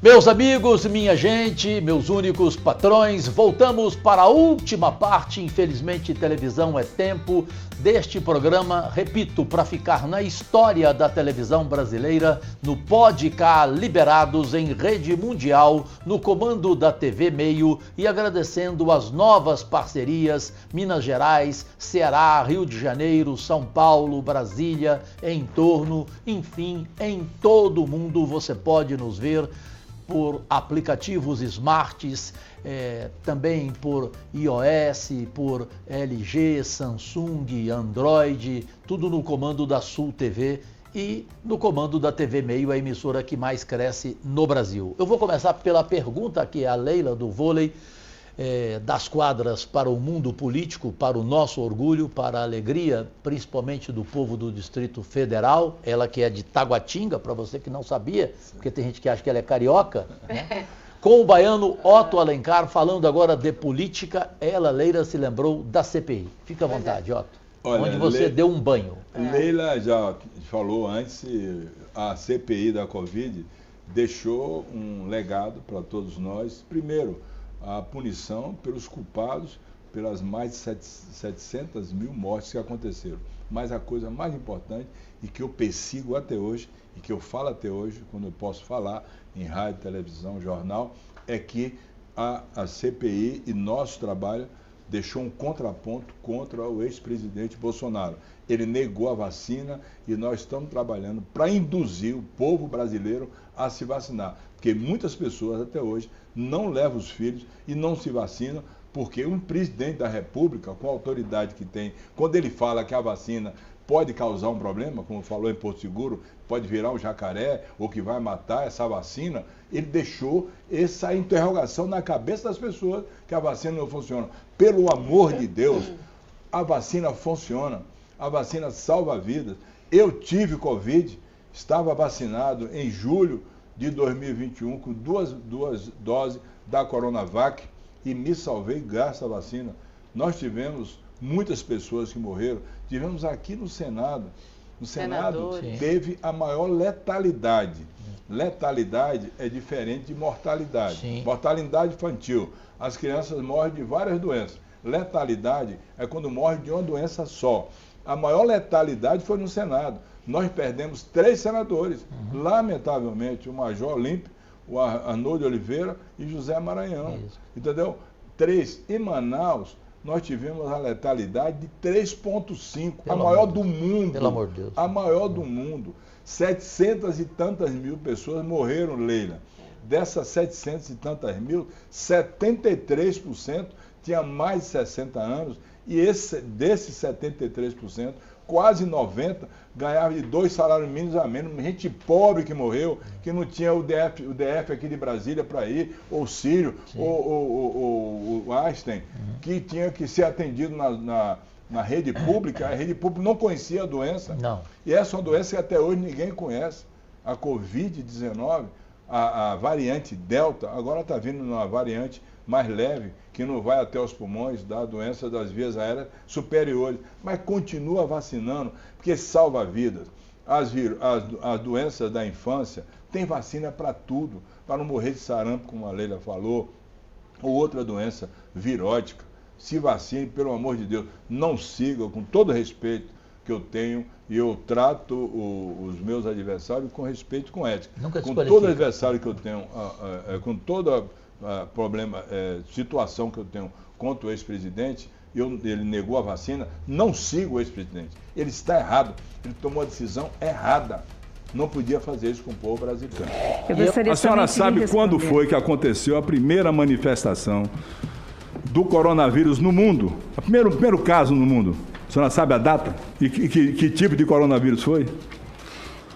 Meus amigos, minha gente, meus únicos patrões, voltamos para a última parte. Infelizmente, televisão é tempo deste programa, repito, para ficar na história da televisão brasileira, no Pode Cá, liberados em rede mundial, no comando da TV Meio, e agradecendo as novas parcerias, Minas Gerais, Ceará, Rio de Janeiro, São Paulo, Brasília, em torno, enfim, em todo o mundo você pode nos ver por aplicativos smarts, também por iOS, por LG, Samsung, Android, tudo no comando da Sul TV e no comando da TV Meio, a emissora que mais cresce no Brasil. Eu vou começar pela pergunta que é a Leila do vôlei, das quadras para o mundo político, para o nosso orgulho, para a alegria, principalmente do povo do Distrito Federal, ela que é de Taguatinga, para você que não sabia, porque tem gente que acha que ela é carioca, né? Com o baiano Otto Alencar, falando agora de política, ela, Leila, se lembrou da CPI. Fica à vontade, Otto. Olha, onde você deu um banho. Leila já falou antes, a CPI da Covid deixou um legado para todos nós. Primeiro, a punição pelos culpados pelas mais de 700 mil mortes que aconteceram. Mas a coisa mais importante e que eu persigo até hoje, e que eu falo até hoje, quando eu posso falar em rádio, televisão, jornal, é que a CPI e nosso trabalho deixou um contraponto contra o ex-presidente Bolsonaro. Ele negou a vacina e nós estamos trabalhando para induzir o povo brasileiro a se vacinar. Porque muitas pessoas até hoje não levam os filhos e não se vacinam, porque um presidente da República, com a autoridade que tem, quando ele fala que a vacina pode causar um problema, como falou em Porto Seguro, pode virar um jacaré ou que vai matar essa vacina, ele deixou essa interrogação na cabeça das pessoas que a vacina não funciona. Pelo amor de Deus, a vacina funciona, a vacina salva vidas. Eu tive Covid, estava vacinado em julho de 2021 com duas doses da Coronavac e me salvei graças à vacina. Nós tivemos muitas pessoas que morreram. Tivemos aqui no Senado. No Senado teve a maior letalidade. Letalidade é diferente de mortalidade. Sim. Mortalidade infantil. As crianças morrem de várias doenças. Letalidade é quando morre de uma doença só. A maior letalidade foi no Senado. Nós perdemos 3 senadores. Lamentavelmente, o Major Olímpio, o Arnoldo Oliveira e José Maranhão. Isso. Entendeu? 3. Em Manaus, nós tivemos a letalidade de 3,5, a maior do mundo. Pelo amor de Deus. A maior do mundo. 700 e tantas mil pessoas morreram, Leila. Dessas 700 e tantas mil, 73% tinha mais de 60 anos. E desses 73%, quase 90% ganhava de 2 salários mínimos a menos. Gente pobre que morreu, que não tinha o DF aqui de Brasília para ir, ou o Sírio, ou o Einstein, que tinha que ser atendido na rede pública. A rede pública não conhecia a doença. Não. E essa é uma doença que até hoje ninguém conhece. A Covid-19, a variante Delta, agora está vindo uma variante mais leve, que não vai até os pulmões, da doença das vias aéreas superiores, mas continua vacinando, porque salva vidas. As doenças da infância, tem vacina para tudo, para não morrer de sarampo, como a Leila falou, ou outra doença virótica. Se vacine, pelo amor de Deus, não siga, com todo respeito que eu tenho, e eu trato os meus adversários com respeito, com ética. Com todo adversário que eu tenho, com toda situação que eu tenho contra o ex-presidente, ele negou a vacina, não sigo o ex-presidente. Ele está errado, ele tomou a decisão errada. Não podia fazer isso com o povo brasileiro. A senhora sabe quando foi que aconteceu a primeira manifestação do coronavírus no mundo? O primeiro caso no mundo? A senhora sabe a data? E que tipo de coronavírus foi?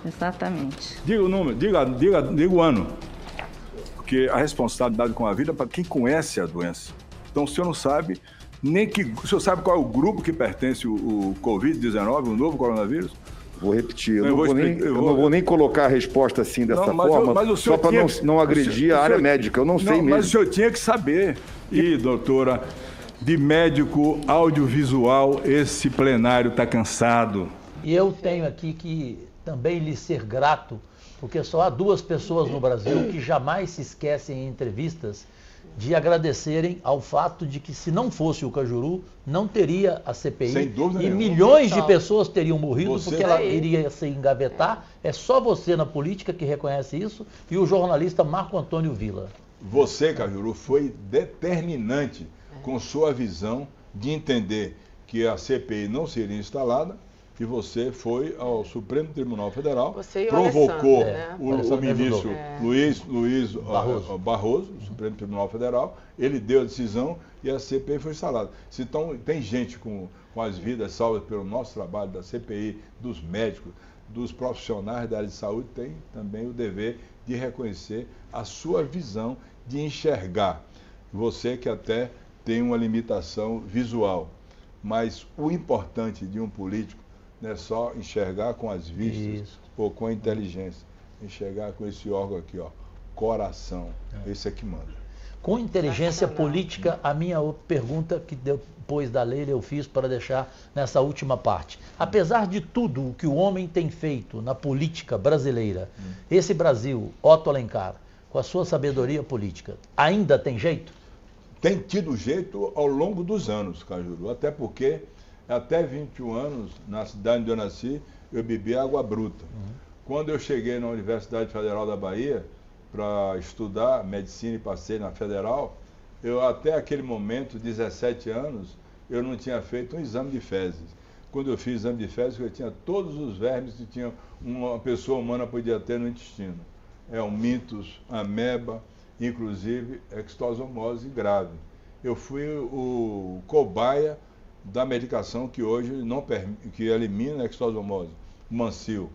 Exatamente. Diga o número, diga o ano. Porque a responsabilidade com a vida é para quem conhece a doença. Então, o senhor não sabe o senhor sabe qual é o grupo que pertence o Covid-19, o novo coronavírus? Vou repetir, eu não vou nem colocar a resposta assim dessa forma, só para não agredir a área médica, eu não sei mesmo. Mas o senhor tinha que saber. E, doutora, de médico audiovisual, esse plenário está cansado. E eu tenho aqui que também lhe ser grato, porque só há 2 pessoas no Brasil que jamais se esquecem em entrevistas de agradecerem ao fato de que, se não fosse o Cajuru, não teria a CPI. Sem dúvida e nenhuma. Milhões de pessoas teriam morrido porque ela aí iria se engavetar. É só você na política que reconhece isso, e o jornalista Marco Antônio Villa. Você, Cajuru, foi determinante com sua visão de entender que a CPI não seria instalada, e você foi ao Supremo Tribunal Federal, provocou o ministro Luiz Barroso, do Supremo Tribunal Federal, ele deu a decisão e a CPI foi instalada. Então, tem gente com as vidas salvas pelo nosso trabalho da CPI, dos médicos, dos profissionais da área de saúde, tem também o dever de reconhecer a sua visão, de enxergar. Você que até tem uma limitação visual, mas o importante de um político não é só enxergar com as vistas ou com a inteligência. Enxergar com esse órgão aqui, ó, coração. Esse é que manda. Com inteligência política, a minha pergunta que depois da Leila eu fiz para deixar nessa última parte. Apesar de tudo o que o homem tem feito na política brasileira, esse Brasil, Otto Alencar, com a sua sabedoria política, ainda tem jeito? Tem tido jeito ao longo dos anos, Cajuru, até porque até 21 anos, na cidade onde eu nasci, eu bebi água bruta. Quando eu cheguei na Universidade Federal da Bahia para estudar medicina e passei na Federal, eu até aquele momento, 17 anos, eu não tinha feito um exame de fezes. Quando eu fiz o exame de fezes, eu tinha todos os vermes que uma pessoa humana podia ter no intestino. Um mitos, ameba, inclusive ectosomose grave. Eu fui o cobaia da medicação que hoje que elimina a ectosomose, Mancil.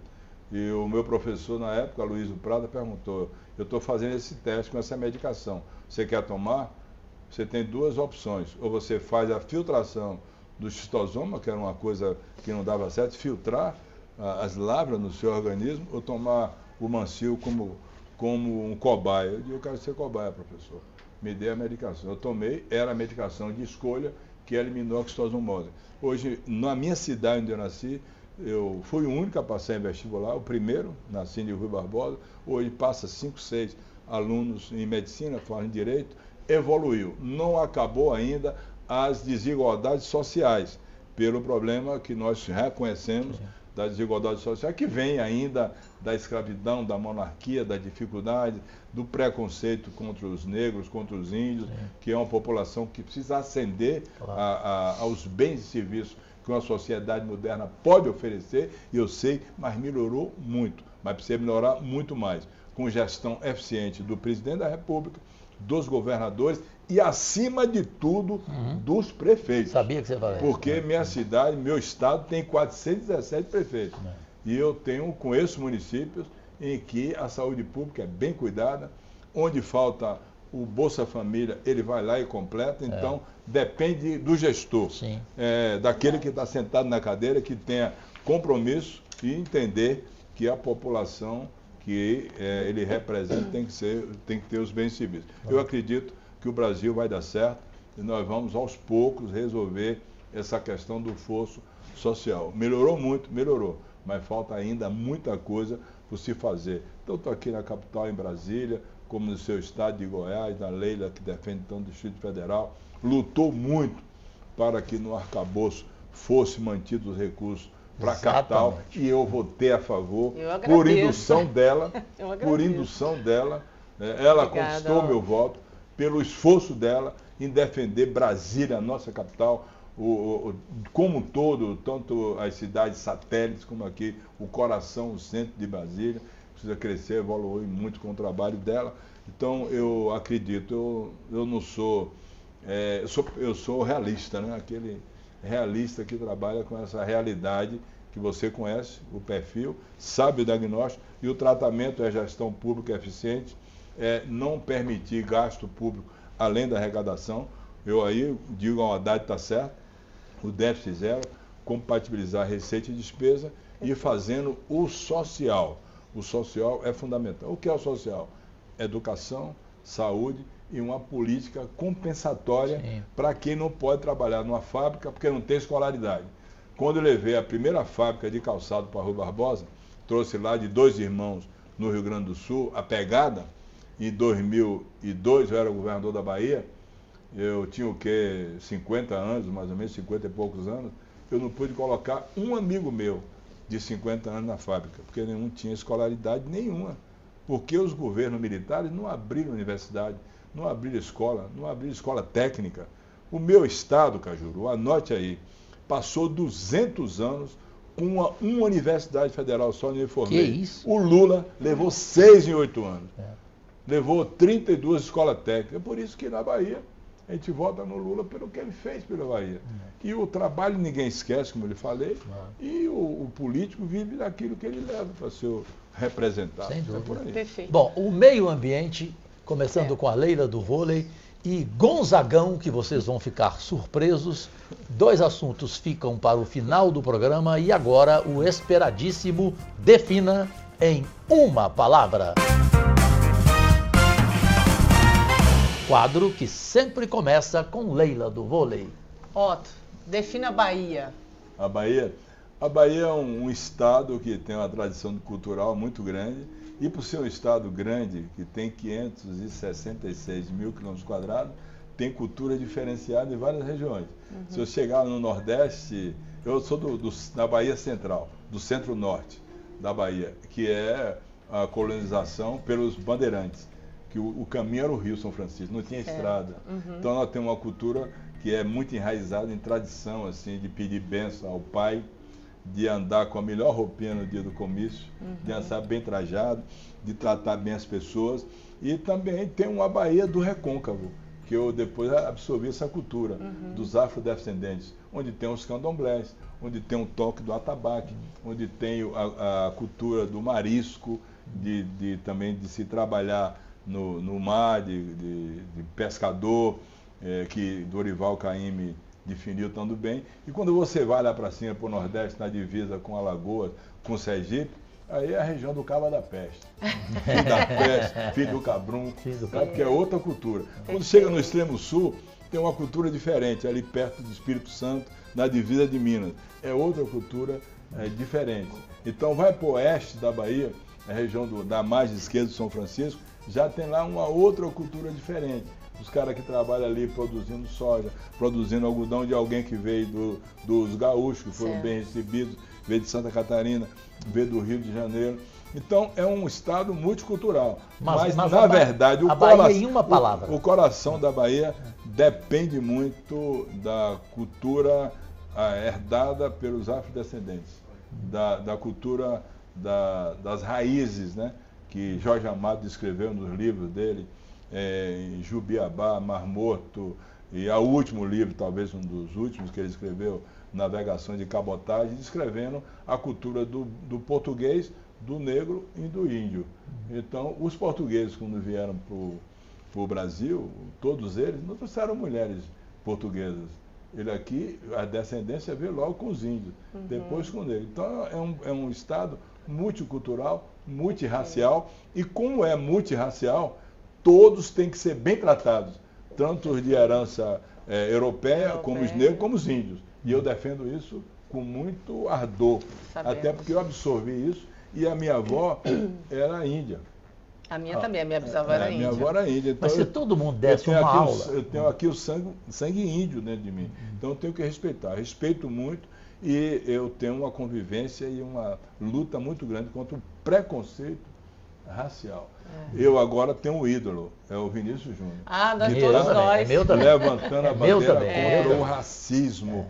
E o meu professor na época, Luísio Prada, perguntou: eu estou fazendo esse teste com essa medicação, você quer tomar? Você tem 2 opções, ou você faz a filtração do xistosoma, que era uma coisa que não dava certo, filtrar as lavras no seu organismo, ou tomar o Mancil como um cobaia. Eu disse: eu quero ser cobaia, professor. Me dê a medicação. Eu tomei, era a medicação de escolha que eliminou a ectosomose. Hoje, na minha cidade onde eu nasci, eu fui o único a passar em vestibular, o primeiro, nasci em Rui Barbosa. Hoje passa 5, 6 alunos em medicina, falam em direito, evoluiu. Não acabou ainda as desigualdades sociais, pelo problema que nós reconhecemos da desigualdade social, que vem ainda da escravidão, da monarquia, da dificuldade, do preconceito contra os negros, contra os índios, que é uma população que precisa ascender aos bens e serviços que uma sociedade moderna pode oferecer, e eu sei, mas melhorou muito, mas precisa melhorar muito mais, com gestão eficiente do presidente da República, dos governadores e, acima de tudo, dos prefeitos. Sabia que você falava. Porque minha cidade, meu estado, tem 417 prefeitos. E eu conheço municípios em que a saúde pública é bem cuidada, onde falta o Bolsa Família, ele vai lá e completa. Então, depende do gestor, daquele que está sentado na cadeira, que tenha compromisso e entender que a população que ele representa tem que ter os bens civis. Eu acredito, que o Brasil vai dar certo e nós vamos, aos poucos, resolver essa questão do fosso social. Melhorou muito, melhorou, mas falta ainda muita coisa por se fazer. Então, estou aqui na capital, em Brasília, como no seu estado de Goiás, na Leila, que defende tanto o Distrito Federal, lutou muito para que no arcabouço fosse mantido os recursos para a capital, e eu votei a favor, por indução dela, ela conquistou meu voto, pelo esforço dela em defender Brasília, a nossa capital, como um todo, tanto as cidades satélites como aqui, o coração, o centro de Brasília, precisa crescer, evoluir muito com o trabalho dela. Então, eu acredito, eu não sou, eu sou realista, né? Aquele realista que trabalha com essa realidade que você conhece, o perfil, sabe o diagnóstico, e o tratamento é gestão pública eficiente, não permitir gasto público além da arrecadação. Eu aí digo, a Haddad está certo, o déficit zero, compatibilizar receita e despesa e fazendo o social. O social é fundamental. O que é o social? Educação, saúde e uma política compensatória para quem não pode trabalhar numa fábrica porque não tem escolaridade. Quando eu levei a primeira fábrica de calçado para a Rua Barbosa, trouxe lá de 2 irmãos no Rio Grande do Sul, a pegada. Em 2002 eu era governador da Bahia, eu tinha o quê? 50 anos, mais ou menos, 50 e poucos anos. Eu não pude colocar um amigo meu de 50 anos na fábrica, porque nenhum tinha escolaridade nenhuma. Porque os governos militares não abriram universidade, não abriram escola técnica. O meu estado, Cajuru, anote aí, passou 200 anos com uma universidade federal só no informei. Que isso? O Lula levou 6 em 8 anos. Levou 32 escolas técnicas. É por isso que na Bahia a gente vota no Lula pelo que ele fez pela Bahia. E o trabalho ninguém esquece, como eu lhe falei, e o político vive daquilo que ele leva para ser representado. Sem dúvida. É por aí. Perfeito. Bom, o meio ambiente, começando com a Leila do vôlei e Gonzagão, que vocês vão ficar surpresos. 2 assuntos ficam para o final do programa e agora o esperadíssimo Defina em uma palavra. Quadro que sempre começa com Leila do vôlei. Otto, defina a Bahia. A Bahia é um estado que tem uma tradição cultural muito grande, e por ser um estado grande, que tem 566 mil quilômetros quadrados, tem cultura diferenciada em várias regiões. Se eu chegar no Nordeste, eu sou da Bahia Central, do centro-norte da Bahia, que é a colonização pelos bandeirantes, que o caminho era o Rio São Francisco, não tinha estrada. Então nós temos uma cultura que é muito enraizada em tradição, assim, de pedir bênção ao pai, de andar com a melhor roupinha no dia do comício, de andar bem trajado, de tratar bem as pessoas. E também tem uma Bahia do Recôncavo, que eu depois absorvi essa cultura dos afrodescendentes, onde tem os candomblés, onde tem o toque do atabaque, onde tem a cultura do marisco, também de se trabalhar no mar, de pescador, que Dorival Caymmi definiu tão bem. E quando você vai lá para cima, para o Nordeste, na divisa com Alagoas, com Sergipe, aí é a região do Cabo da Peste. Filho da Peste, filho do Cabrum, porque é outra cultura. Quando chega no extremo sul, tem uma cultura diferente, ali perto do Espírito Santo, na divisa de Minas. É outra cultura diferente. Então vai para o oeste da Bahia, a região da margem esquerda de São Francisco, já tem lá uma outra cultura diferente. Os caras que trabalham ali produzindo soja, produzindo algodão de alguém que veio dos gaúchos, que foram bem recebidos, veio de Santa Catarina, veio do Rio de Janeiro. Então é um estado multicultural. Mas na verdade, o coração da Bahia depende muito da cultura herdada pelos afrodescendentes, da cultura das raízes, né, que Jorge Amado descreveu nos livros dele, em Jubiabá, Mar Morto, e o último livro, talvez um dos últimos que ele escreveu, Navegações de Cabotagem, descrevendo a cultura do português, do negro e do índio. Então, os portugueses, quando vieram para o Brasil, todos eles não trouxeram mulheres portuguesas. Ele aqui, a descendência veio logo com os índios, depois com o negro. Então, é um estado multicultural, multirracial, e como é multirracial, todos têm que ser bem tratados. tanto os de herança europeia, como os negros, como os índios. E eu defendo isso com muito ardor, até porque eu absorvi isso, e a minha avó era índia. A minha também, a minha bisavó era índia. Minha avó era índia. Então mas se todo mundo desse uma aula... Eu tenho aqui o sangue índio dentro de mim, então eu tenho que respeitar. Respeito muito e eu tenho uma convivência e uma luta muito grande contra o preconceito racial. Eu agora tenho um ídolo, é o Vinícius Júnior. Todos nós. É meu também. Levantando a bandeira contra o racismo.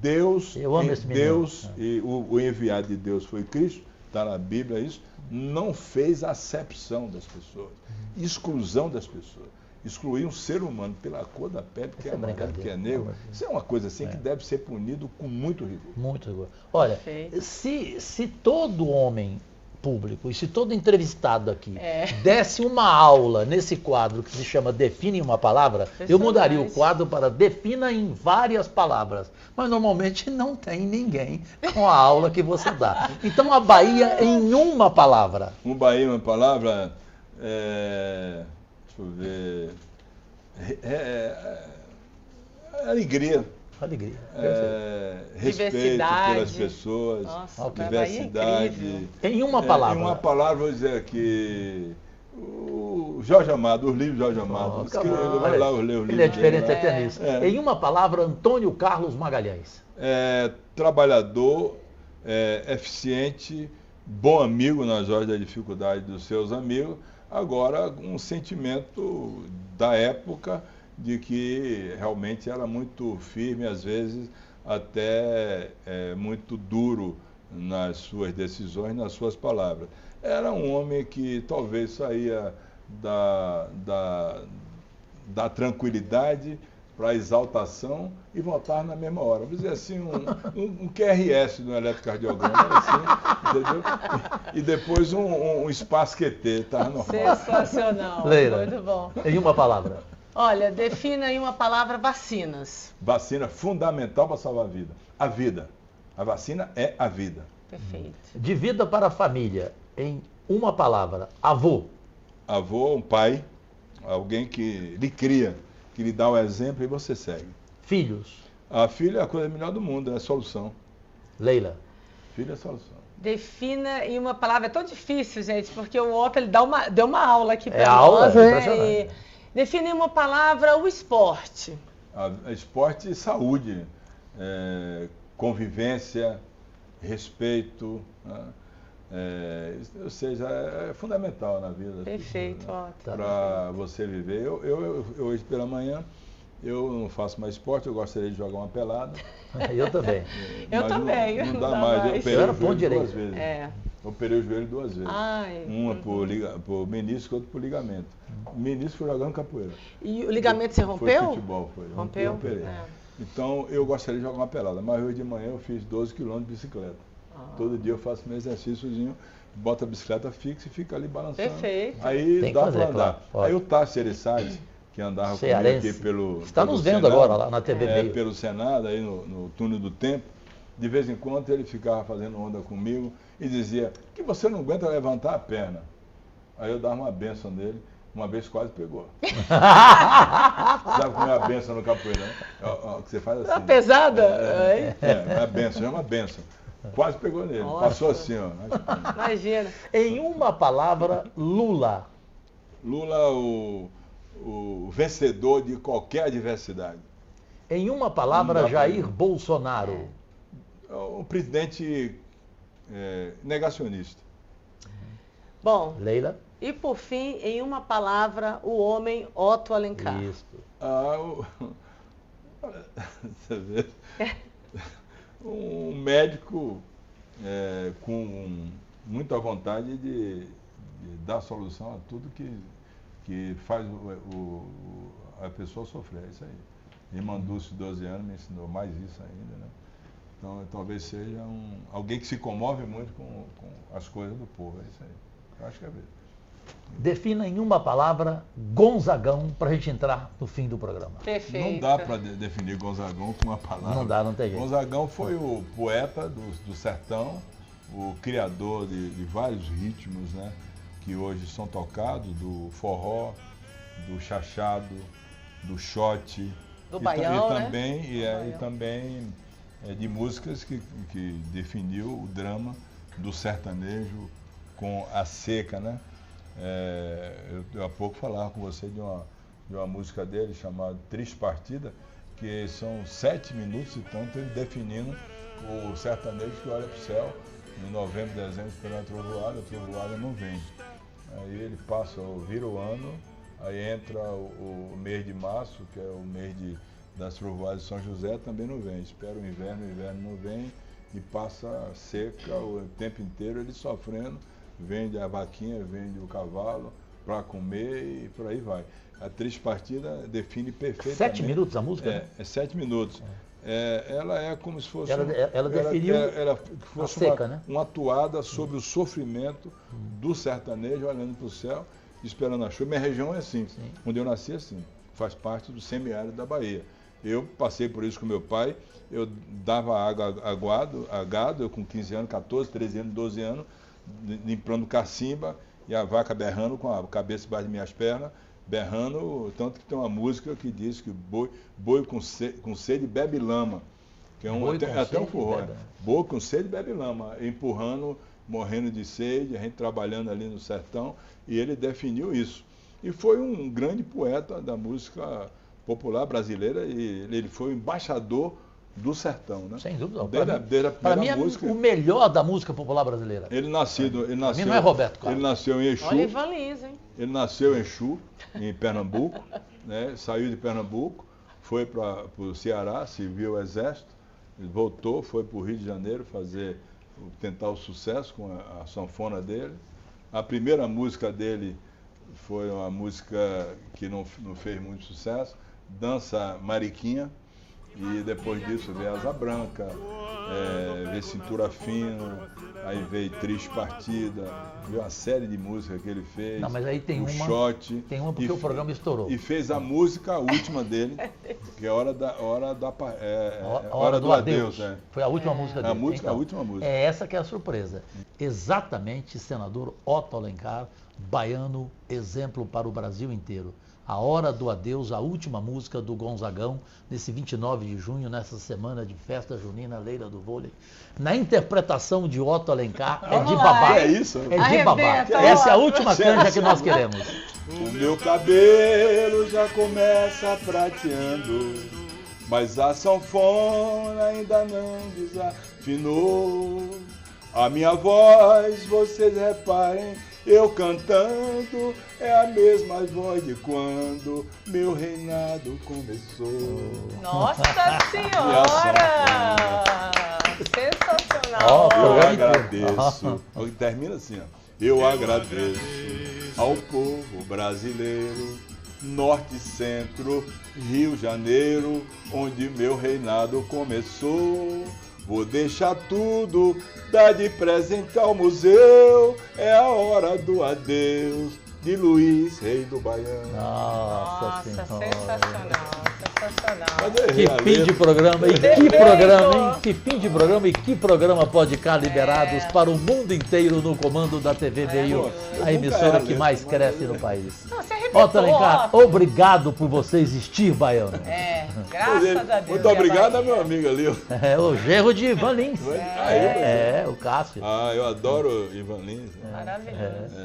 Deus, eu amo esse Deus e o enviado de Deus foi Cristo, está na Bíblia isso, não fez acepção das pessoas, exclusão das pessoas. Excluir um ser humano pela cor da pele, que é amarelo, que é negro, isso é uma coisa assim que deve ser punido com muito rigor. Muito rigor. Olha, se todo homem público e se todo entrevistado aqui desse uma aula nesse quadro que se chama Define uma Palavra, eu mudaria o quadro para Defina em várias palavras. Mas normalmente não tem ninguém com a aula que você dá. Então a Bahia em uma palavra. Bahia em uma palavra, deixa eu ver, alegria. Alegria. Respeito pelas pessoas. Nossa, diversidade. Em uma palavra. Em uma palavra, vou dizer aqui, o Jorge Amado, os livros de Jorge Amado. Vai lá ler os livros. Ele é diferente até nisso. Em uma palavra, Antônio Carlos Magalhães. Trabalhador, eficiente, bom amigo nas horas da dificuldade dos seus amigos. Agora, um sentimento da época de que realmente era muito firme, às vezes até muito duro nas suas decisões, nas suas palavras. Era um homem que talvez saía da tranquilidade para a exaltação e voltar na mesma hora. Vamos dizer assim, um QRS no eletrocardiograma, assim, entendeu? E depois um espaço QT, tá normal. Sensacional, Leila, muito bom. Em uma palavra. Olha, defina em uma palavra vacinas. Vacina fundamental para salvar a vida. A vida. A vacina é a vida. Perfeito. De vida para a família, em uma palavra, avô. Avô, um pai, alguém que lhe cria, que lhe dá o exemplo e você segue. Filhos. A filha é a coisa melhor do mundo, é a solução. Leila. Filha é a solução. Defina em uma palavra, é tão difícil, gente, porque o Otto ele deu uma aula aqui para nós. Aula, né? Defina em uma palavra o esporte. Esporte e saúde, convivência, respeito, né? Ou seja, é fundamental na vida. Perfeito, né? Para você viver. Eu hoje pela manhã, eu não faço mais esporte, eu gostaria de jogar uma pelada. Eu também. Eu também. Não dá mais. Eu era bom direito. 2 vezes. Eu operei o joelho 2 vezes. Uma por menisco e outra por ligamento. O menisco foi jogando capoeira. E o ligamento você rompeu? Foi futebol, foi. Rompeu? Eu operei. Então, eu gostaria de jogar uma pelada, mas hoje de manhã eu fiz 12 quilômetros de bicicleta. Todo dia eu faço meu exercíciozinho, boto a bicicleta fixa e fica ali balançando. Perfeito. Aí dá para andar. Claro. Aí o Tassi Ereçade, que andava comigo aqui pelo está nos vendo Senado, agora lá na TV Meio. Pelo Senado, aí no túnel do tempo, de vez em quando ele ficava fazendo onda comigo e dizia que você não aguenta levantar a perna. Aí eu dava uma benção nele, uma vez quase pegou. Sabe como é a benção no capoeira, né? Que você faz assim. Tá pesada? É a benção, é uma benção. Quase pegou nele. Nossa. Passou assim, ó. Imagina. Em uma palavra, Lula. Lula, o vencedor de qualquer adversidade. Em uma palavra, Jair Bolsonaro. Um presidente negacionista. Bom, Leila. E por fim, em uma palavra, o homem Otto Alencar. Isso. Você vê. Um médico com muita vontade de dar solução a tudo que faz a pessoa sofrer. É isso aí. Irmã Dulce, 12 anos, me ensinou mais isso ainda, né? Então, talvez seja alguém que se comove muito com as coisas do povo. É isso aí. Eu acho que é mesmo. Defina em uma palavra Gonzagão para a gente entrar no fim do programa. Perfeito. Não dá para definir Gonzagão com uma palavra. Não dá, não tem jeito. Gonzagão foi o poeta do sertão, o criador de vários ritmos, né, que hoje são tocados, do forró, do chachado, do shot. Do baião, E também de músicas que definiu o drama do sertanejo com a seca, né? Eu há pouco falava com você de uma música dele chamada Triste Partida, que são 7 minutos e tanto ele definindo o sertanejo que olha para o céu, em novembro, dezembro, esperando a trovoada não vem. Aí ele vira o ano, aí entra o mês de março, que é o mês das trovoadas de São José, também não vem. Espera o inverno não vem, e passa seca o tempo inteiro, ele sofrendo, vende a vaquinha, vende o cavalo para comer e por aí vai. A Triste Partida define perfeitamente. 7 minutos a música? É 7 minutos. Ela é como se fosse... Ela definiu fosse a seca, né? Uma atuada sobre o sofrimento do sertanejo, olhando para o céu, esperando a chuva. Minha região é assim, onde eu nasci é assim, faz parte do semiárido da Bahia. Eu passei por isso com meu pai, eu dava água a gado, eu com 15 anos, 14, 13 anos, 12 anos, limpando cacimba e a vaca berrando com a cabeça embaixo de minhas pernas, berrando, tanto que tem uma música que diz que boi com sede bebe lama, que é até um forró. Boi com sede bebe lama, empurrando, morrendo de sede, a gente trabalhando ali no sertão, e ele definiu isso. E foi um grande poeta da música popular brasileira, e ele foi o embaixador do sertão, né? Sem dúvida. Para mim, música, o melhor da música popular brasileira. Ele nasceu não é Roberto Carlos. Ele nasceu em Exu. Olha Ivan Lins, hein? Ele nasceu em Exu, em Pernambuco, né? Saiu de Pernambuco, foi para o Ceará, serviu o Exército, ele voltou, foi para o Rio de Janeiro tentar o sucesso com a sanfona dele. A primeira música dele foi uma música que não fez muito sucesso, Dança Mariquinha, e depois disso veio Asa Branca, veio Cintura Fina, aí veio Triste Partida, veio uma série de músicas que ele fez. Não, mas aí tem uma porque o programa estourou. E fez a música, a última dele, que é Hora do Adeus. Foi a última música dele. A última música. É essa que é a surpresa. Exatamente, senador Otto Alencar, baiano, exemplo para o Brasil inteiro. A Hora do Adeus, a última música do Gonzagão, nesse 29 de junho, nessa semana de festa junina, Leila do Vôlei. Na interpretação de Otto Alencar, é de babá. É isso? É de babá. Essa é a última canja que nós queremos. O meu cabelo já começa prateando, mas a sanfona ainda não desafinou. A minha voz, vocês reparem, eu cantando, é a mesma voz de quando meu reinado começou. Nossa Senhora! Sensacional! Eu agradeço. Termina assim, ó. Eu agradeço ao povo brasileiro, Norte, Centro, Rio, Janeiro, onde meu reinado começou. Vou deixar tudo, dar de presente ao museu, é a hora do adeus de Luiz, rei do Baiano. Nossa sensacional. Que fim de programa, e que programa, hein? Que fim de programa e que programa podcast liberados para o mundo inteiro no comando da TV Veio, a emissora que mais cresce no país. Otto Alencar, obrigado por você existir, baiano. Graças a Deus. Muito obrigado a meu amigo ali. O genro de Ivan Lins. O Cássio. Eu adoro Ivan Lins. Maravilhoso.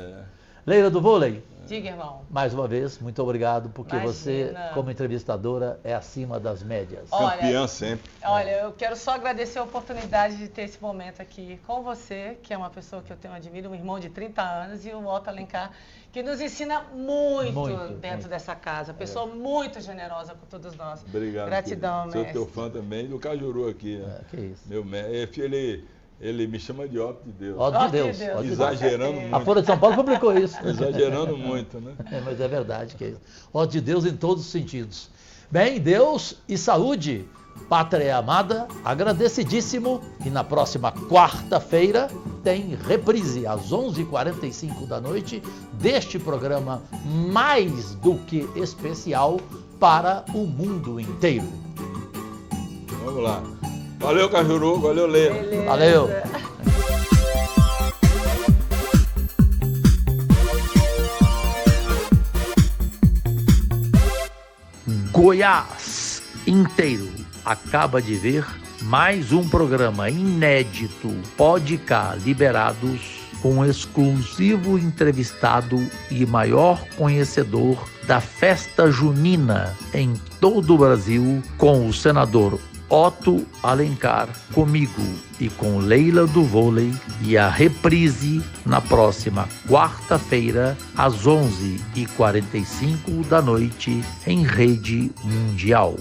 Leila do Vôlei. Diga, irmão. Mais uma vez, muito obrigado, porque você, como entrevistadora, é acima das médias. Campeã sempre. Olha, eu quero só agradecer a oportunidade de ter esse momento aqui com você, que é uma pessoa que eu tenho admiro, um irmão de 30 anos, e o Otto Alencar, que nos ensina muito dentro dessa casa. Pessoa muito generosa com todos nós. Obrigado. Gratidão, mestre. Sou teu fã também, do Cajuru aqui. Que isso. Meu mestre, ele me chama de Otto de Deus. Otto de Deus. Exagerando muito. A Folha de São Paulo publicou isso. Exagerando muito, né? Mas é verdade que é isso. Otto de Deus em todos os sentidos. Bem, Deus e saúde. Pátria amada, agradecidíssimo. E na próxima quarta-feira tem reprise às 11h45 da noite deste programa mais do que especial para o mundo inteiro. Vamos lá. Valeu, Cajuru. Valeu, Leila. Valeu. Goiás inteiro acaba de ver mais um programa inédito Podcast Liberados, com exclusivo entrevistado e maior conhecedor da festa junina em todo o Brasil, com o senador Otto Alencar, comigo e com Leila do Vôlei, e a reprise na próxima quarta-feira às 11h45 da noite em rede mundial.